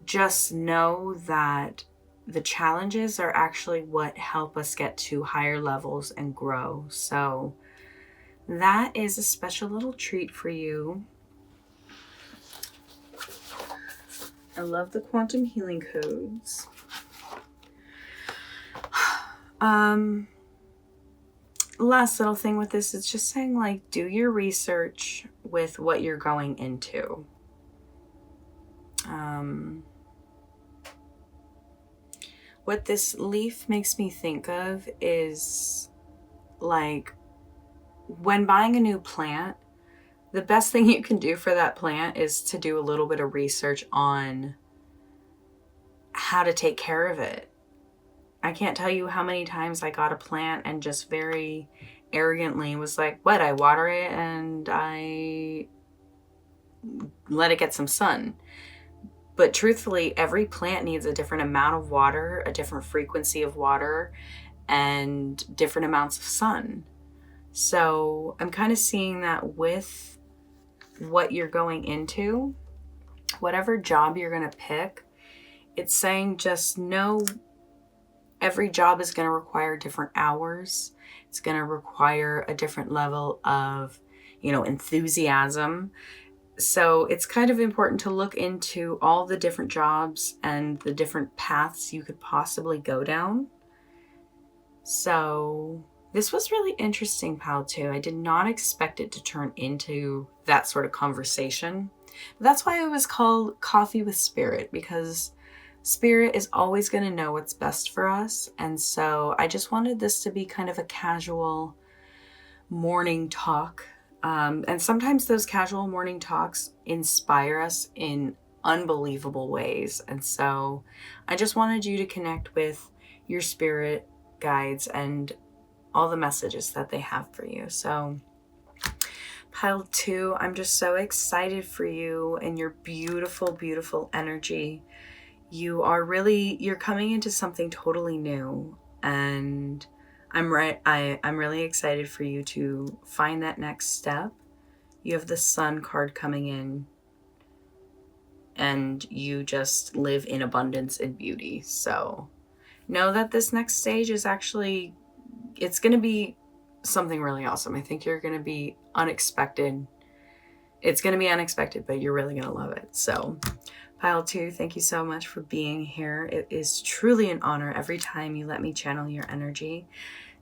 just know that the challenges are actually what help us get to higher levels and grow. So that is a special little treat for you. I love the quantum healing codes. Last little thing with this is just saying, like, do your research with what you're going into. What this leaf makes me think of is, like, when buying a new plant, the best thing you can do for that plant is to do a little bit of research on how to take care of it. I can't tell you how many times I got a plant and just very arrogantly was like, what, I water it and I let it get some sun. But truthfully, every plant needs a different amount of water, a different frequency of water, and different amounts of sun. So I'm kind of seeing that with what you're going into, whatever job you're going to pick, it's saying just know every job is going to require different hours. It's going to require a different level of, enthusiasm. So it's kind of important to look into all the different jobs and the different paths you could possibly go down. So this was really interesting, Pal 2. I did not expect it to turn into that sort of conversation. That's why it was called Coffee with Spirit, because Spirit is always going to know what's best for us. And so I just wanted this to be kind of a casual morning talk. And sometimes those casual morning talks inspire us in unbelievable ways. And so I just wanted you to connect with your spirit guides and all the messages that they have for you. So Pile 2, I'm just so excited for you and your beautiful, beautiful energy. You're coming into something totally new, and I'm really excited for you to find that next step. You have the Sun card coming in, and you just live in abundance and beauty. So know that this next stage is actually, it's going to be something really awesome. I think you're going to be unexpected. It's going to be unexpected, but you're really going to love it. So Pile 2, thank you so much for being here. It is truly an honor every time you let me channel your energy.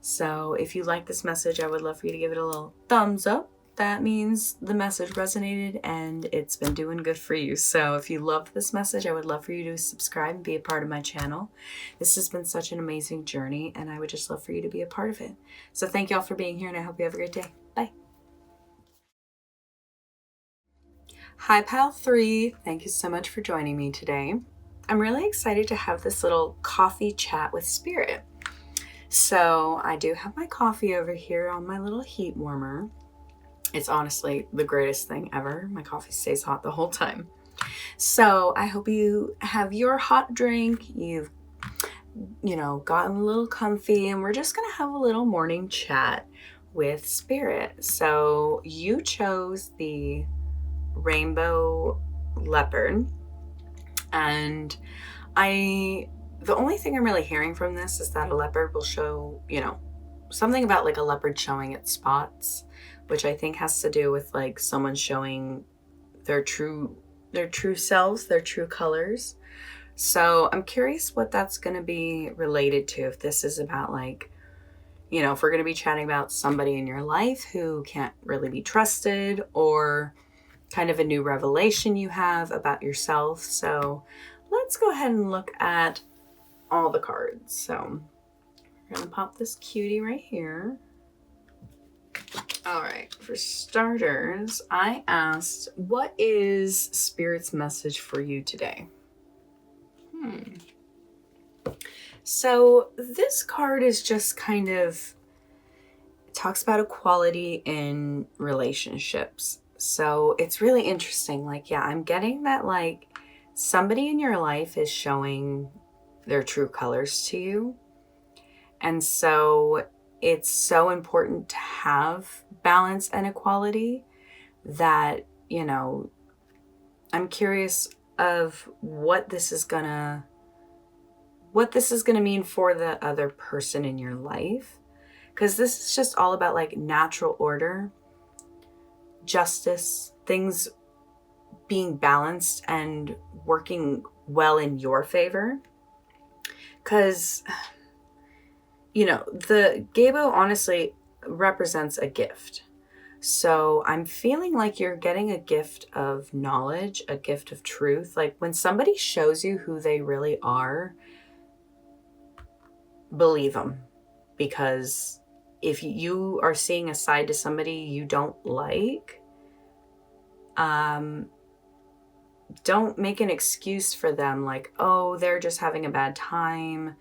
So if you like this message, I would love for you to give it a little thumbs up. That means the message resonated and it's been doing good for you. So if you love this message, I would love for you to subscribe and be a part of my channel. This has been such an amazing journey, and I would just love for you to be a part of it. So thank you all for being here, and I hope you have a great day. Bye. Hi, Pile 3. Thank you so much for joining me today. I'm really excited to have this little coffee chat with Spirit. So I do have my coffee over here on my little heat warmer. It's honestly the greatest thing ever. My coffee stays hot the whole time. So I hope you have your hot drink. You've, gotten a little comfy, and we're just going to have a little morning chat with Spirit. So you chose the rainbow leopard, and the only thing I'm really hearing from this is that a leopard will show, something about like a leopard showing its spots, which I think has to do with like someone showing their true selves, their true colors. So I'm curious what that's going to be related to, if this is about like, if we're going to be chatting about somebody in your life who can't really be trusted, or kind of a new revelation you have about yourself. So let's go ahead and look at all the cards. So we're going to pop this cutie right here. All right, for starters, I asked, what is Spirit's message for you today? So this card is just kind of, it talks about equality in relationships. So it's really interesting. Like, yeah, I'm getting that like somebody in your life is showing their true colors to you. And so it's so important to have balance and equality that, I'm curious of what this is gonna mean for the other person in your life. Because this is just all about like natural order, justice, things being balanced and working well in your favor. Because the gabo honestly represents a gift. So I'm feeling like you're getting a gift of knowledge, a gift of truth. Like when somebody shows you who they really are, believe them. Because if you are seeing a side to somebody you don't like, don't make an excuse for them like, oh, they're just having a bad time.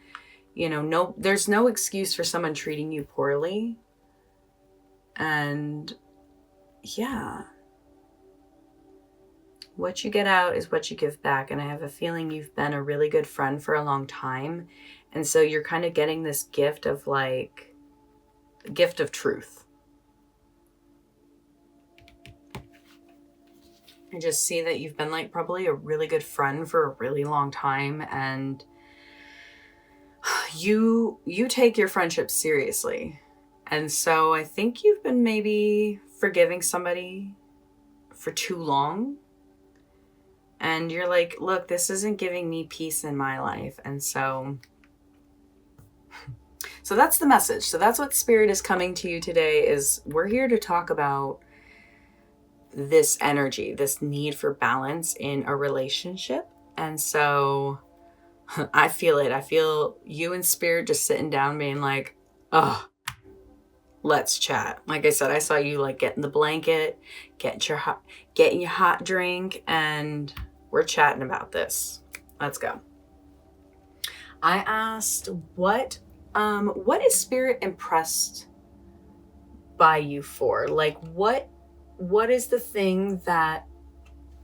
No, there's no excuse for someone treating you poorly. And yeah, what you get out is what you give back. And I have a feeling you've been a really good friend for a long time. And so you're kind of getting this gift of gift of truth. I just see that you've been like probably a really good friend for a really long time, and you take your friendship seriously. And so I think you've been maybe forgiving somebody for too long. And you're like, look, this isn't giving me peace in my life. And so that's the message. So that's what Spirit is coming to you today, is we're here to talk about this energy, this need for balance in a relationship. And so I feel it. I feel you and Spirit just sitting down being like, oh, let's chat. Like I said, I saw you like getting the blanket, getting your hot drink, and we're chatting about this. Let's go. I asked what is Spirit impressed by you for? Like what is the thing that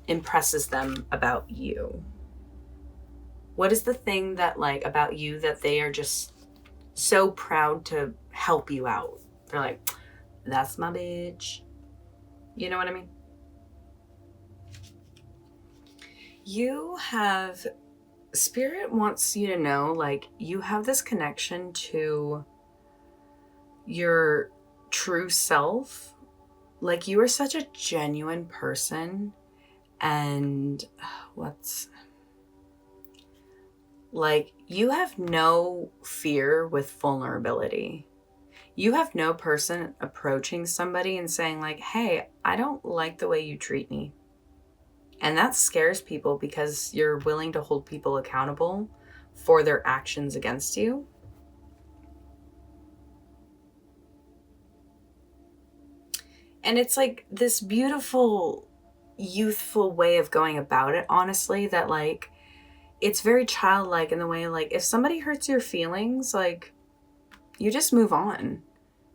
impresses them about you? What is the thing that like about you that they are just so proud to help you out? They're like, that's my bitch. You know what I mean? Spirit wants you to know, like, you have this connection to your true self. Like, you are such a genuine person. And you have no fear with vulnerability. You have no person approaching somebody and saying like, hey, I don't like the way you treat me. And that scares people because you're willing to hold people accountable for their actions against you. And it's like this beautiful, youthful way of going about it, honestly, that like, it's very childlike in the way, like, if somebody hurts your feelings, like, you just move on.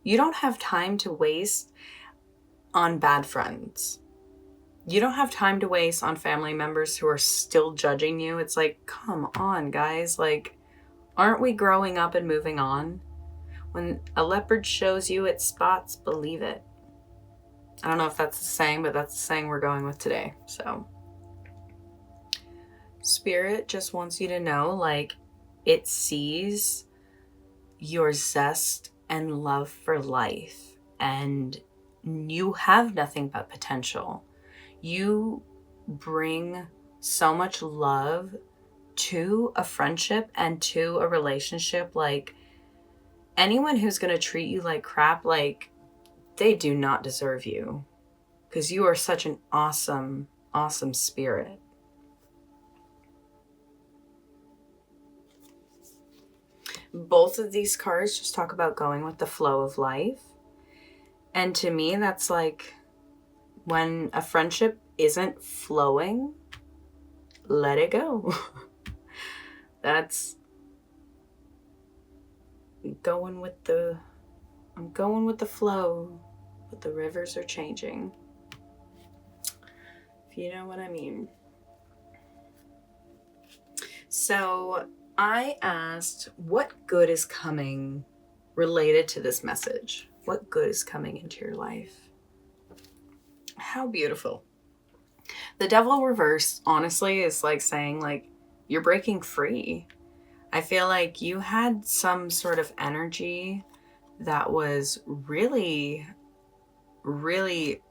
You don't have time to waste on bad friends. You don't have time to waste on family members who are still judging you. It's like, come on, guys. Like, aren't we growing up and moving on? When a leopard shows you its spots, believe it. I don't know if that's the saying, but that's the saying we're going with today. So Spirit just wants you to know, like, it sees your zest and love for life, and you have nothing but potential. You bring so much love to a friendship and to a relationship. Like, anyone who's going to treat you like crap, like, they do not deserve you, because you are such an awesome, awesome spirit. Both of these cards just talk about going with the flow of life. And to me, that's like, when a friendship isn't flowing, let it go. That's I'm going with the flow, but the rivers are changing. If you know what I mean. So I asked, what good is coming related to this message? What good is coming into your life? How beautiful. The Devil reversed, honestly, is like saying, like, you're breaking free. I feel like you had some sort of energy that was really, really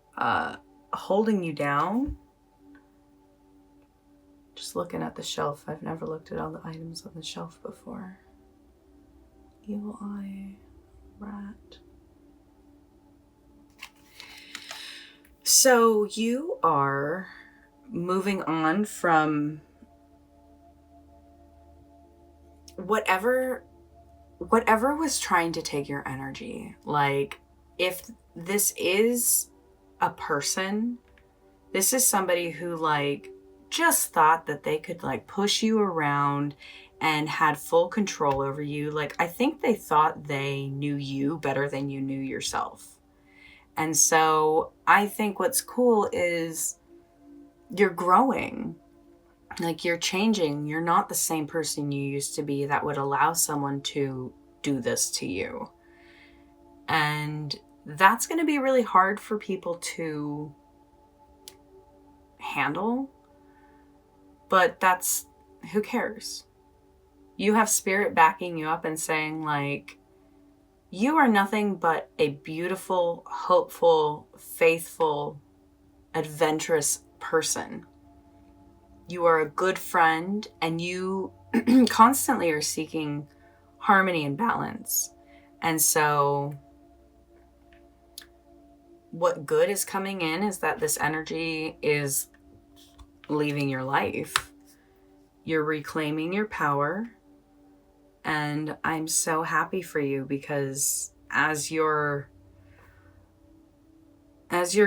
holding you down. Just looking at the shelf. I've never looked at all the items on the shelf before. Evil eye, rat. So you are moving on from whatever was trying to take your energy. Like, if this is a person, this is somebody who like just thought that they could like push you around and had full control over you. Like, I think they thought they knew you better than you knew yourself. And so I think what's cool is you're growing. Like, you're changing. You're not the same person you used to be that would allow someone to do this to you. And that's going to be really hard for people to handle. But that's, who cares? You have spirit backing you up and saying, like, you are nothing but a beautiful, hopeful, faithful, adventurous person. You are a good friend, and you constantly are seeking harmony and balance. And so what good is coming in is that this energy is leaving your life. You're reclaiming your power. And I'm so happy for you, because as you're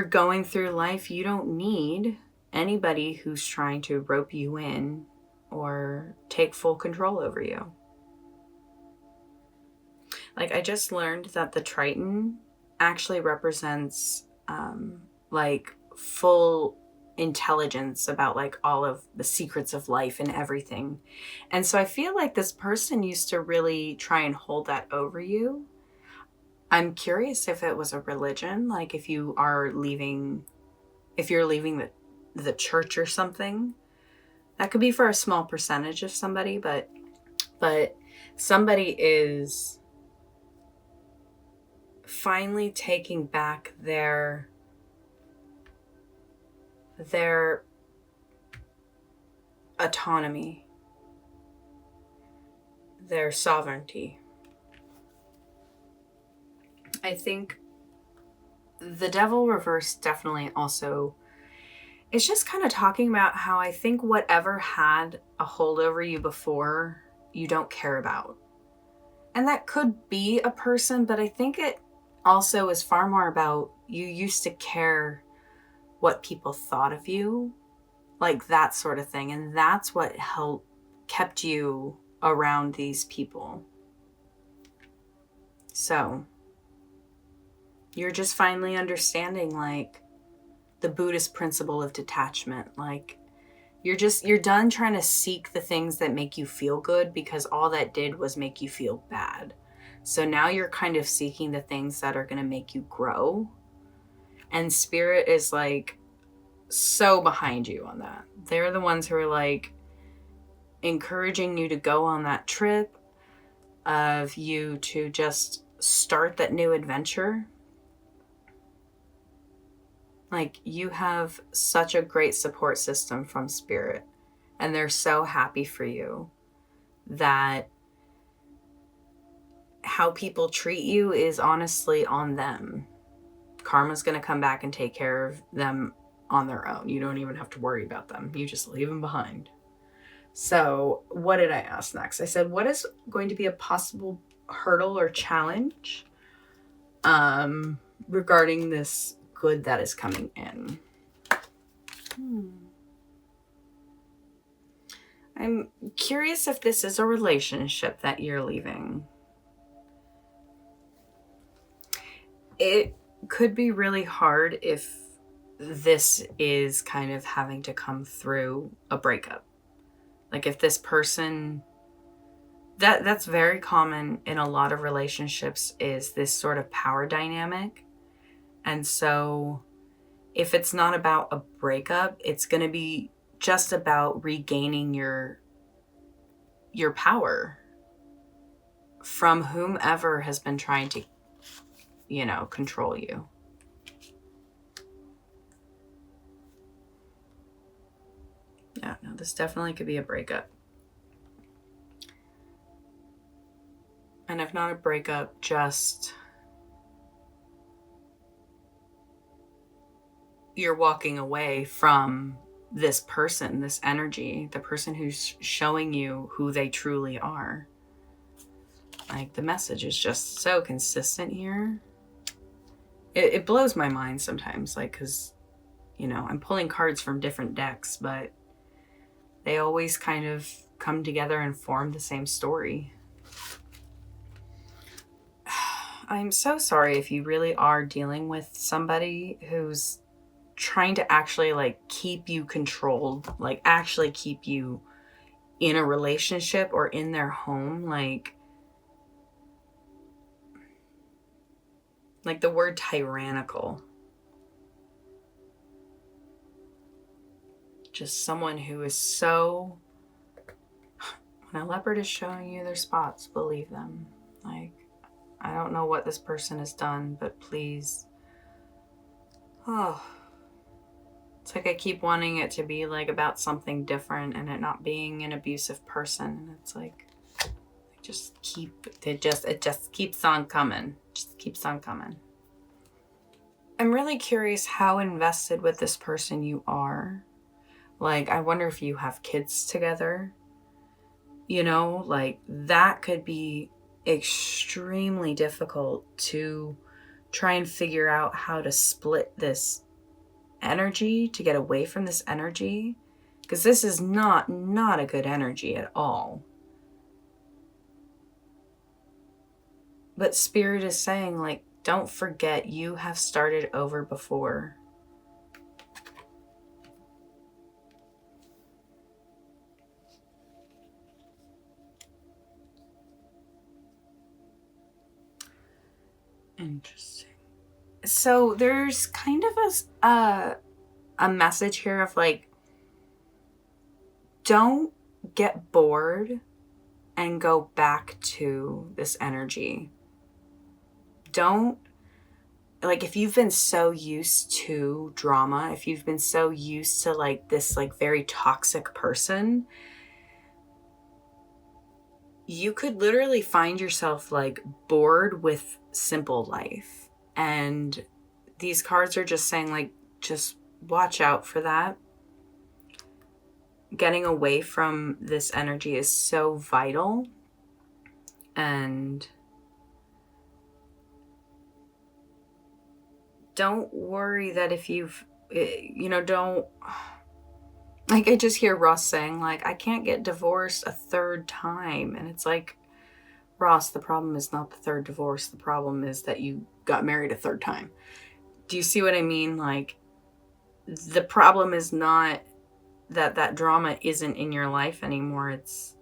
going through life, you don't need anybody who's trying to rope you in or take full control over you. Like, I just learned that the Triton actually represents like full intelligence about like all of the secrets of life and everything. And so I feel like this person used to really try and hold that over you. I'm curious if it was a religion, like if you're leaving the church or something. That could be for a small percentage of somebody, but somebody is finally taking back their autonomy, their sovereignty. I think the Devil reverse definitely also is just kind of talking about how I think whatever had a hold over you before, you don't care about. And that could be a person, but I think it also is far more about you used to care what people thought of you, like that sort of thing. And that's what kept you around these people. So you're just finally understanding like the Buddhist principle of detachment. Like, you're done trying to seek the things that make you feel good, because all that did was make you feel bad. So now you're kind of seeking the things that are going to make you grow. And Spirit is like so behind you on that. They're the ones who are like encouraging you to go on that trip, of you to just start that new adventure. Like, you have such a great support system from Spirit, and they're so happy for you that how people treat you is honestly on them. Karma's going to come back and take care of them on their own. You don't even have to worry about them. You just leave them behind. So what did I ask next? I said, what is going to be a possible hurdle or challenge regarding this good that is coming in? I'm curious if this is a relationship that you're leaving. It could be really hard if this is kind of having to come through a breakup. Like, if this person, that's very common in a lot of relationships, is this sort of power dynamic. And so if it's not about a breakup, it's going to be just about regaining your power from whomever has been trying to, control you. Yeah, no, this definitely could be a breakup. And if not a breakup, just you're walking away from this person, this energy, the person who's showing you who they truly are. Like, the message is just so consistent here. It blows my mind sometimes, like, because, you know, I'm pulling cards from different decks, but they always kind of come together and form the same story. I'm so sorry if you really are dealing with somebody who's trying to actually, like, keep you controlled, like, actually keep you in a relationship or in their home. Like the word tyrannical. Just someone who is so... When a leopard is showing you their spots, believe them. Like, I don't know what this person has done, but please. Oh. It's like I keep wanting it to be like about something different and it not being an abusive person. And it's like, it just keeps on coming. Just keeps on coming. I'm really curious how invested with this person you are. Like, I wonder if you have kids together. You know, like, that could be extremely difficult to try and figure out how to split this energy, to get away from this energy, because this is not a good energy at all. But Spirit is saying, like, don't forget you have started over before. Interesting. So there's kind of a message here of, like, don't get bored and go back to this energy. Don't, like, if you've been so used to drama, if you've been so used to, like, this, like, very toxic person, you could literally find yourself, like, bored with simple life. And these cards are just saying, like, just watch out for that. Getting away from this energy is so vital. And don't worry that if you've, you know, don't, like, I just hear Ross saying, like, I can't get divorced a third time. And it's like, Ross, the problem is not the third divorce. The problem is that you got married a third time. Do you see what I mean? Like, the problem is not that drama isn't in your life anymore. It's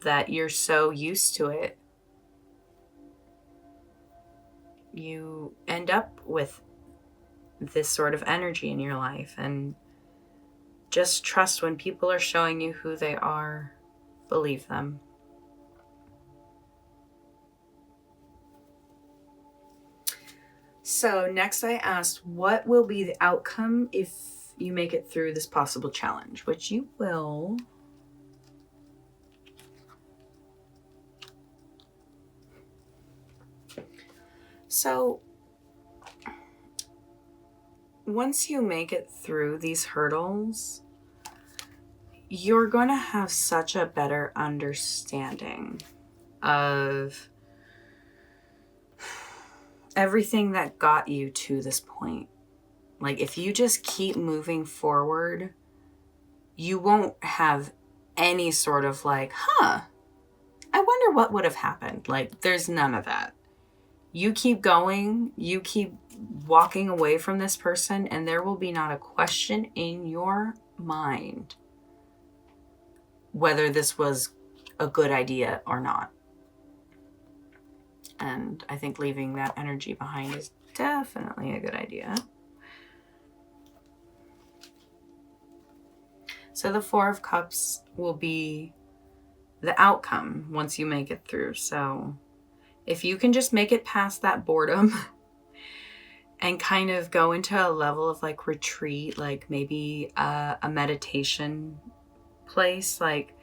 that you're so used to it. You end up with this sort of energy in your life, and just trust when people are showing you who they are, believe them. So next I asked, what will be the outcome if you make it through this possible challenge, which you will. So once you make it through these hurdles, you're going to have such a better understanding of everything that got you to this point. Like, if you just keep moving forward, you won't have any sort of like, I wonder what would have happened. Like, there's none of that. You keep going, you keep walking away from this person, and there will be not a question in your mind whether this was a good idea or not. And I think leaving that energy behind is definitely a good idea. So the Four of Cups will be the outcome once you make it through. So if you can just make it past that boredom and kind of go into a level of like retreat, like maybe a meditation place, like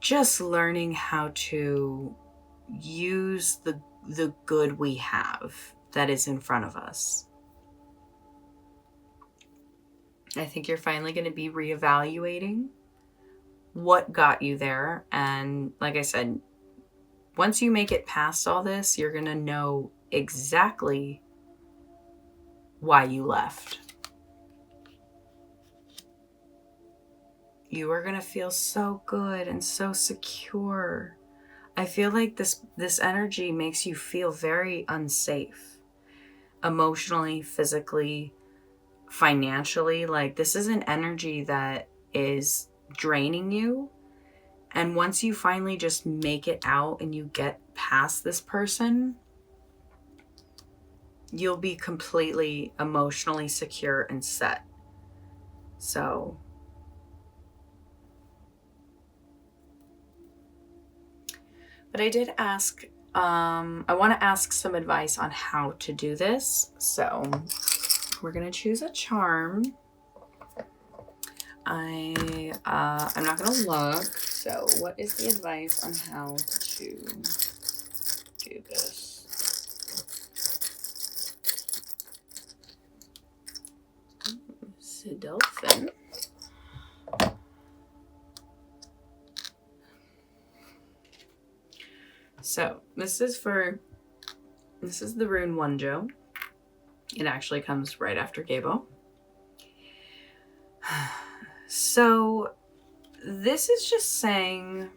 just learning how to use the good we have that is in front of us. I think you're finally going to be reevaluating what got you there. And like I said, once you make it past all this, you're going to know exactly why you left. You are going to feel so good and so secure. I feel like this energy makes you feel very unsafe. Emotionally, physically, financially. Like, this is an energy that is draining you. And once you finally just make it out and you get past this person, you'll be completely emotionally secure and set. So, but I did ask, I want to ask some advice on how to do this. So we're going to choose a charm. I'm not going to look. So what is the advice on how to do this? It's a dolphin. So this is the rune Wonjo. It actually comes right after Gabo. So this is just saying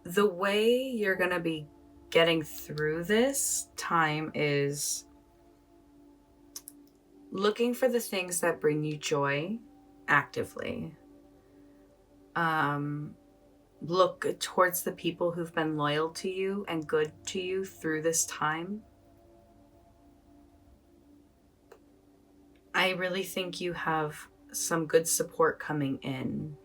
the way you're going to be getting through this time is looking for the things that bring you joy actively. Look towards the people who've been loyal to you and good to you through this time. I really think you have some good support coming in.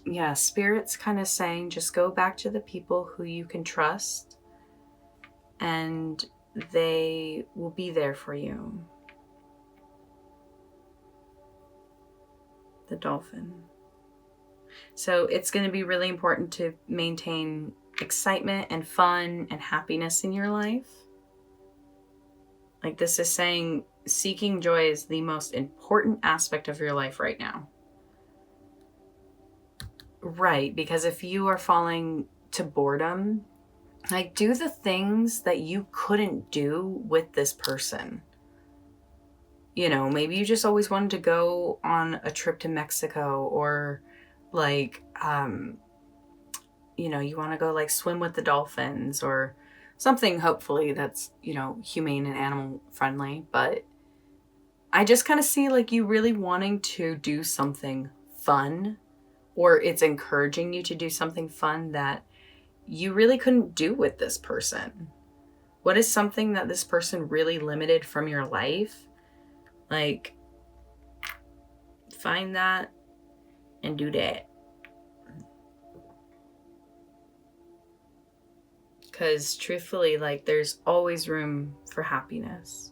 Yeah, Spirit's kind of saying just go back to the people who you can trust and they will be there for you. The dolphin. So it's going to be really important to maintain excitement and fun and happiness in your life. Like this is saying seeking joy is the most important aspect of your life right now. Right, because if you are falling to boredom, like do the things that you couldn't do with this person. You know, maybe you just always wanted to go on a trip to Mexico or like, you know, you want to go like swim with the dolphins or something hopefully that's, you know, humane and animal friendly. But I just kind of see like you really wanting to do something fun, or it's encouraging you to do something fun that you really couldn't do with this person. What is something that this person really limited from your life? Like, find that and do that. Because truthfully, like, there's always room for happiness.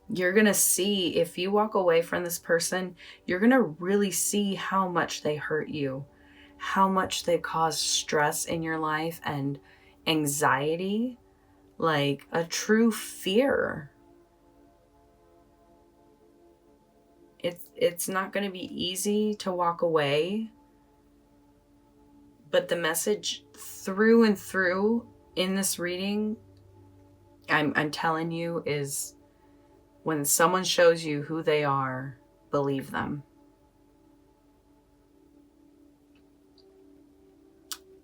You're going to see, if you walk away from this person, you're going to really see how much they hurt you, how much they cause stress in your life and anxiety, like a true fear. It's not going to be easy to walk away, but the message through and through in this reading, I'm telling you, is when someone shows you who they are, believe them.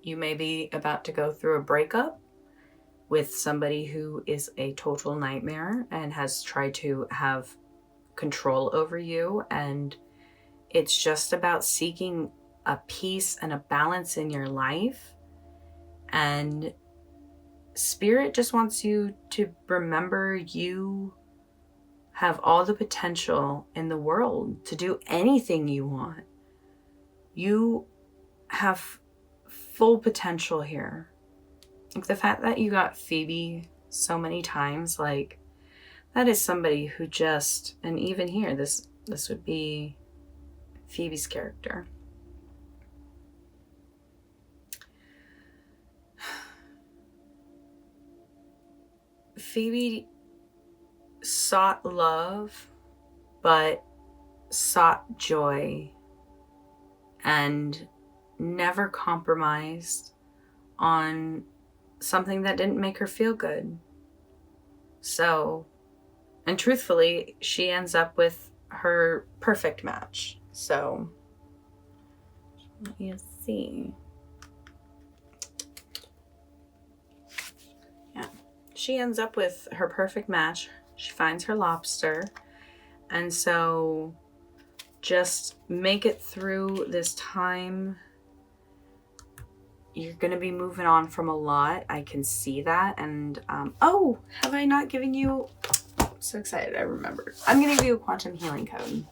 You may be about to go through a breakup with somebody who is a total nightmare and has tried to have control over you, and it's just about seeking a peace and a balance in your life. And Spirit just wants you to remember you have all the potential in the world to do anything you want. You have full potential here. Like the fact that you got Phoebe so many times, like that is somebody who just, and even here, this This would be Phoebe's character. Phoebe sought love, but sought joy and never compromised on something that didn't make her feel good. So, and truthfully, she ends up with her perfect match. So, let me see. Yeah. She ends up with her perfect match. She finds her lobster. And so, just make it through this time. You're going to be moving on from a lot. I can see that. And, oh, have I not given you... I'm so excited. I remembered. I'm going to give you a quantum healing code.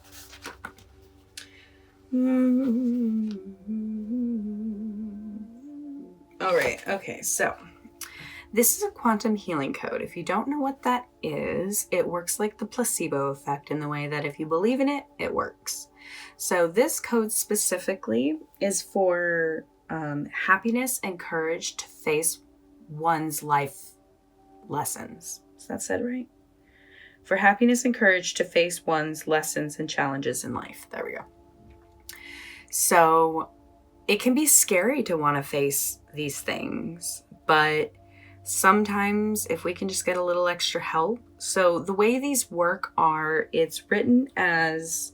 All right. Okay. So this is a quantum healing code. If you don't know what that is, it works like the placebo effect in the way that if you believe in it, it works. So this code specifically is for happiness and courage to face one's life lessons. Is that said right? For happiness and courage to face one's lessons and challenges in life. There we go. So it can be scary to want to face these things, but sometimes if we can just get a little extra help. So the way these work are, it's written as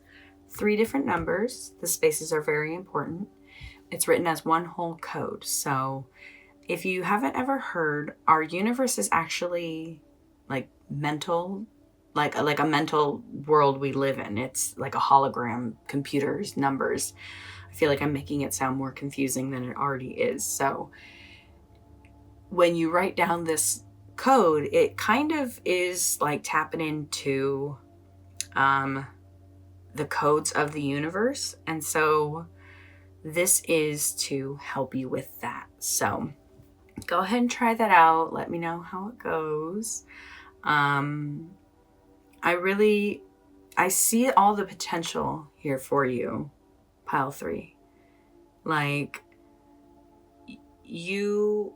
3 different numbers. The spaces are very important. It's written as one whole code. So if you haven't ever heard, our universe is actually like mental, like a mental world we live in. It's like a hologram, computers, numbers. I feel like I'm making it sound more confusing than it already is. So when you write down this code, it kind of is like tapping into the codes of the universe. And so this is to help you with that. So go ahead and try that out. Let me know how it goes. I see all the potential here for you, pile 3. Like, you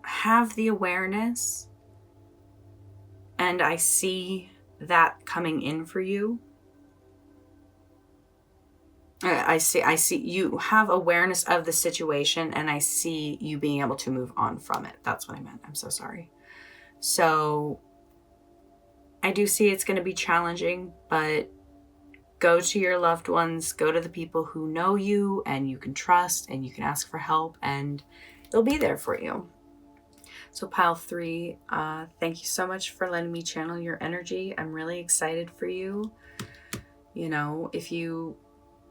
have the awareness, and I see that coming in for you. I see you have awareness of the situation, and I see you being able to move on from it. That's what I meant. I'm so sorry. So I do see it's going to be challenging, but go to your loved ones, go to the people who know you and you can trust, and you can ask for help, and they'll be there for you. So pile 3, thank you so much for letting me channel your energy. I'm really excited for you. You know, if you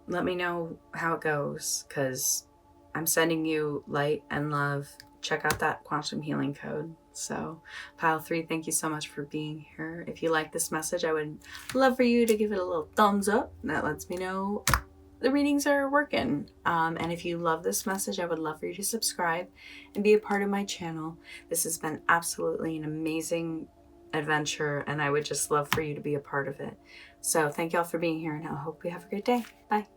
let me know how it goes, because I'm sending you light and love. Check out that quantum healing code. So pile 3, thank you so much for being here. If you like this message, I would love for you to give it a little thumbs up. That lets me know the readings are working. And if you love this message, I would love for you to subscribe and be a part of my channel. This has been absolutely an amazing adventure, and I would just love for you to be a part of it. So thank y'all for being here, and I hope you have a great day. Bye.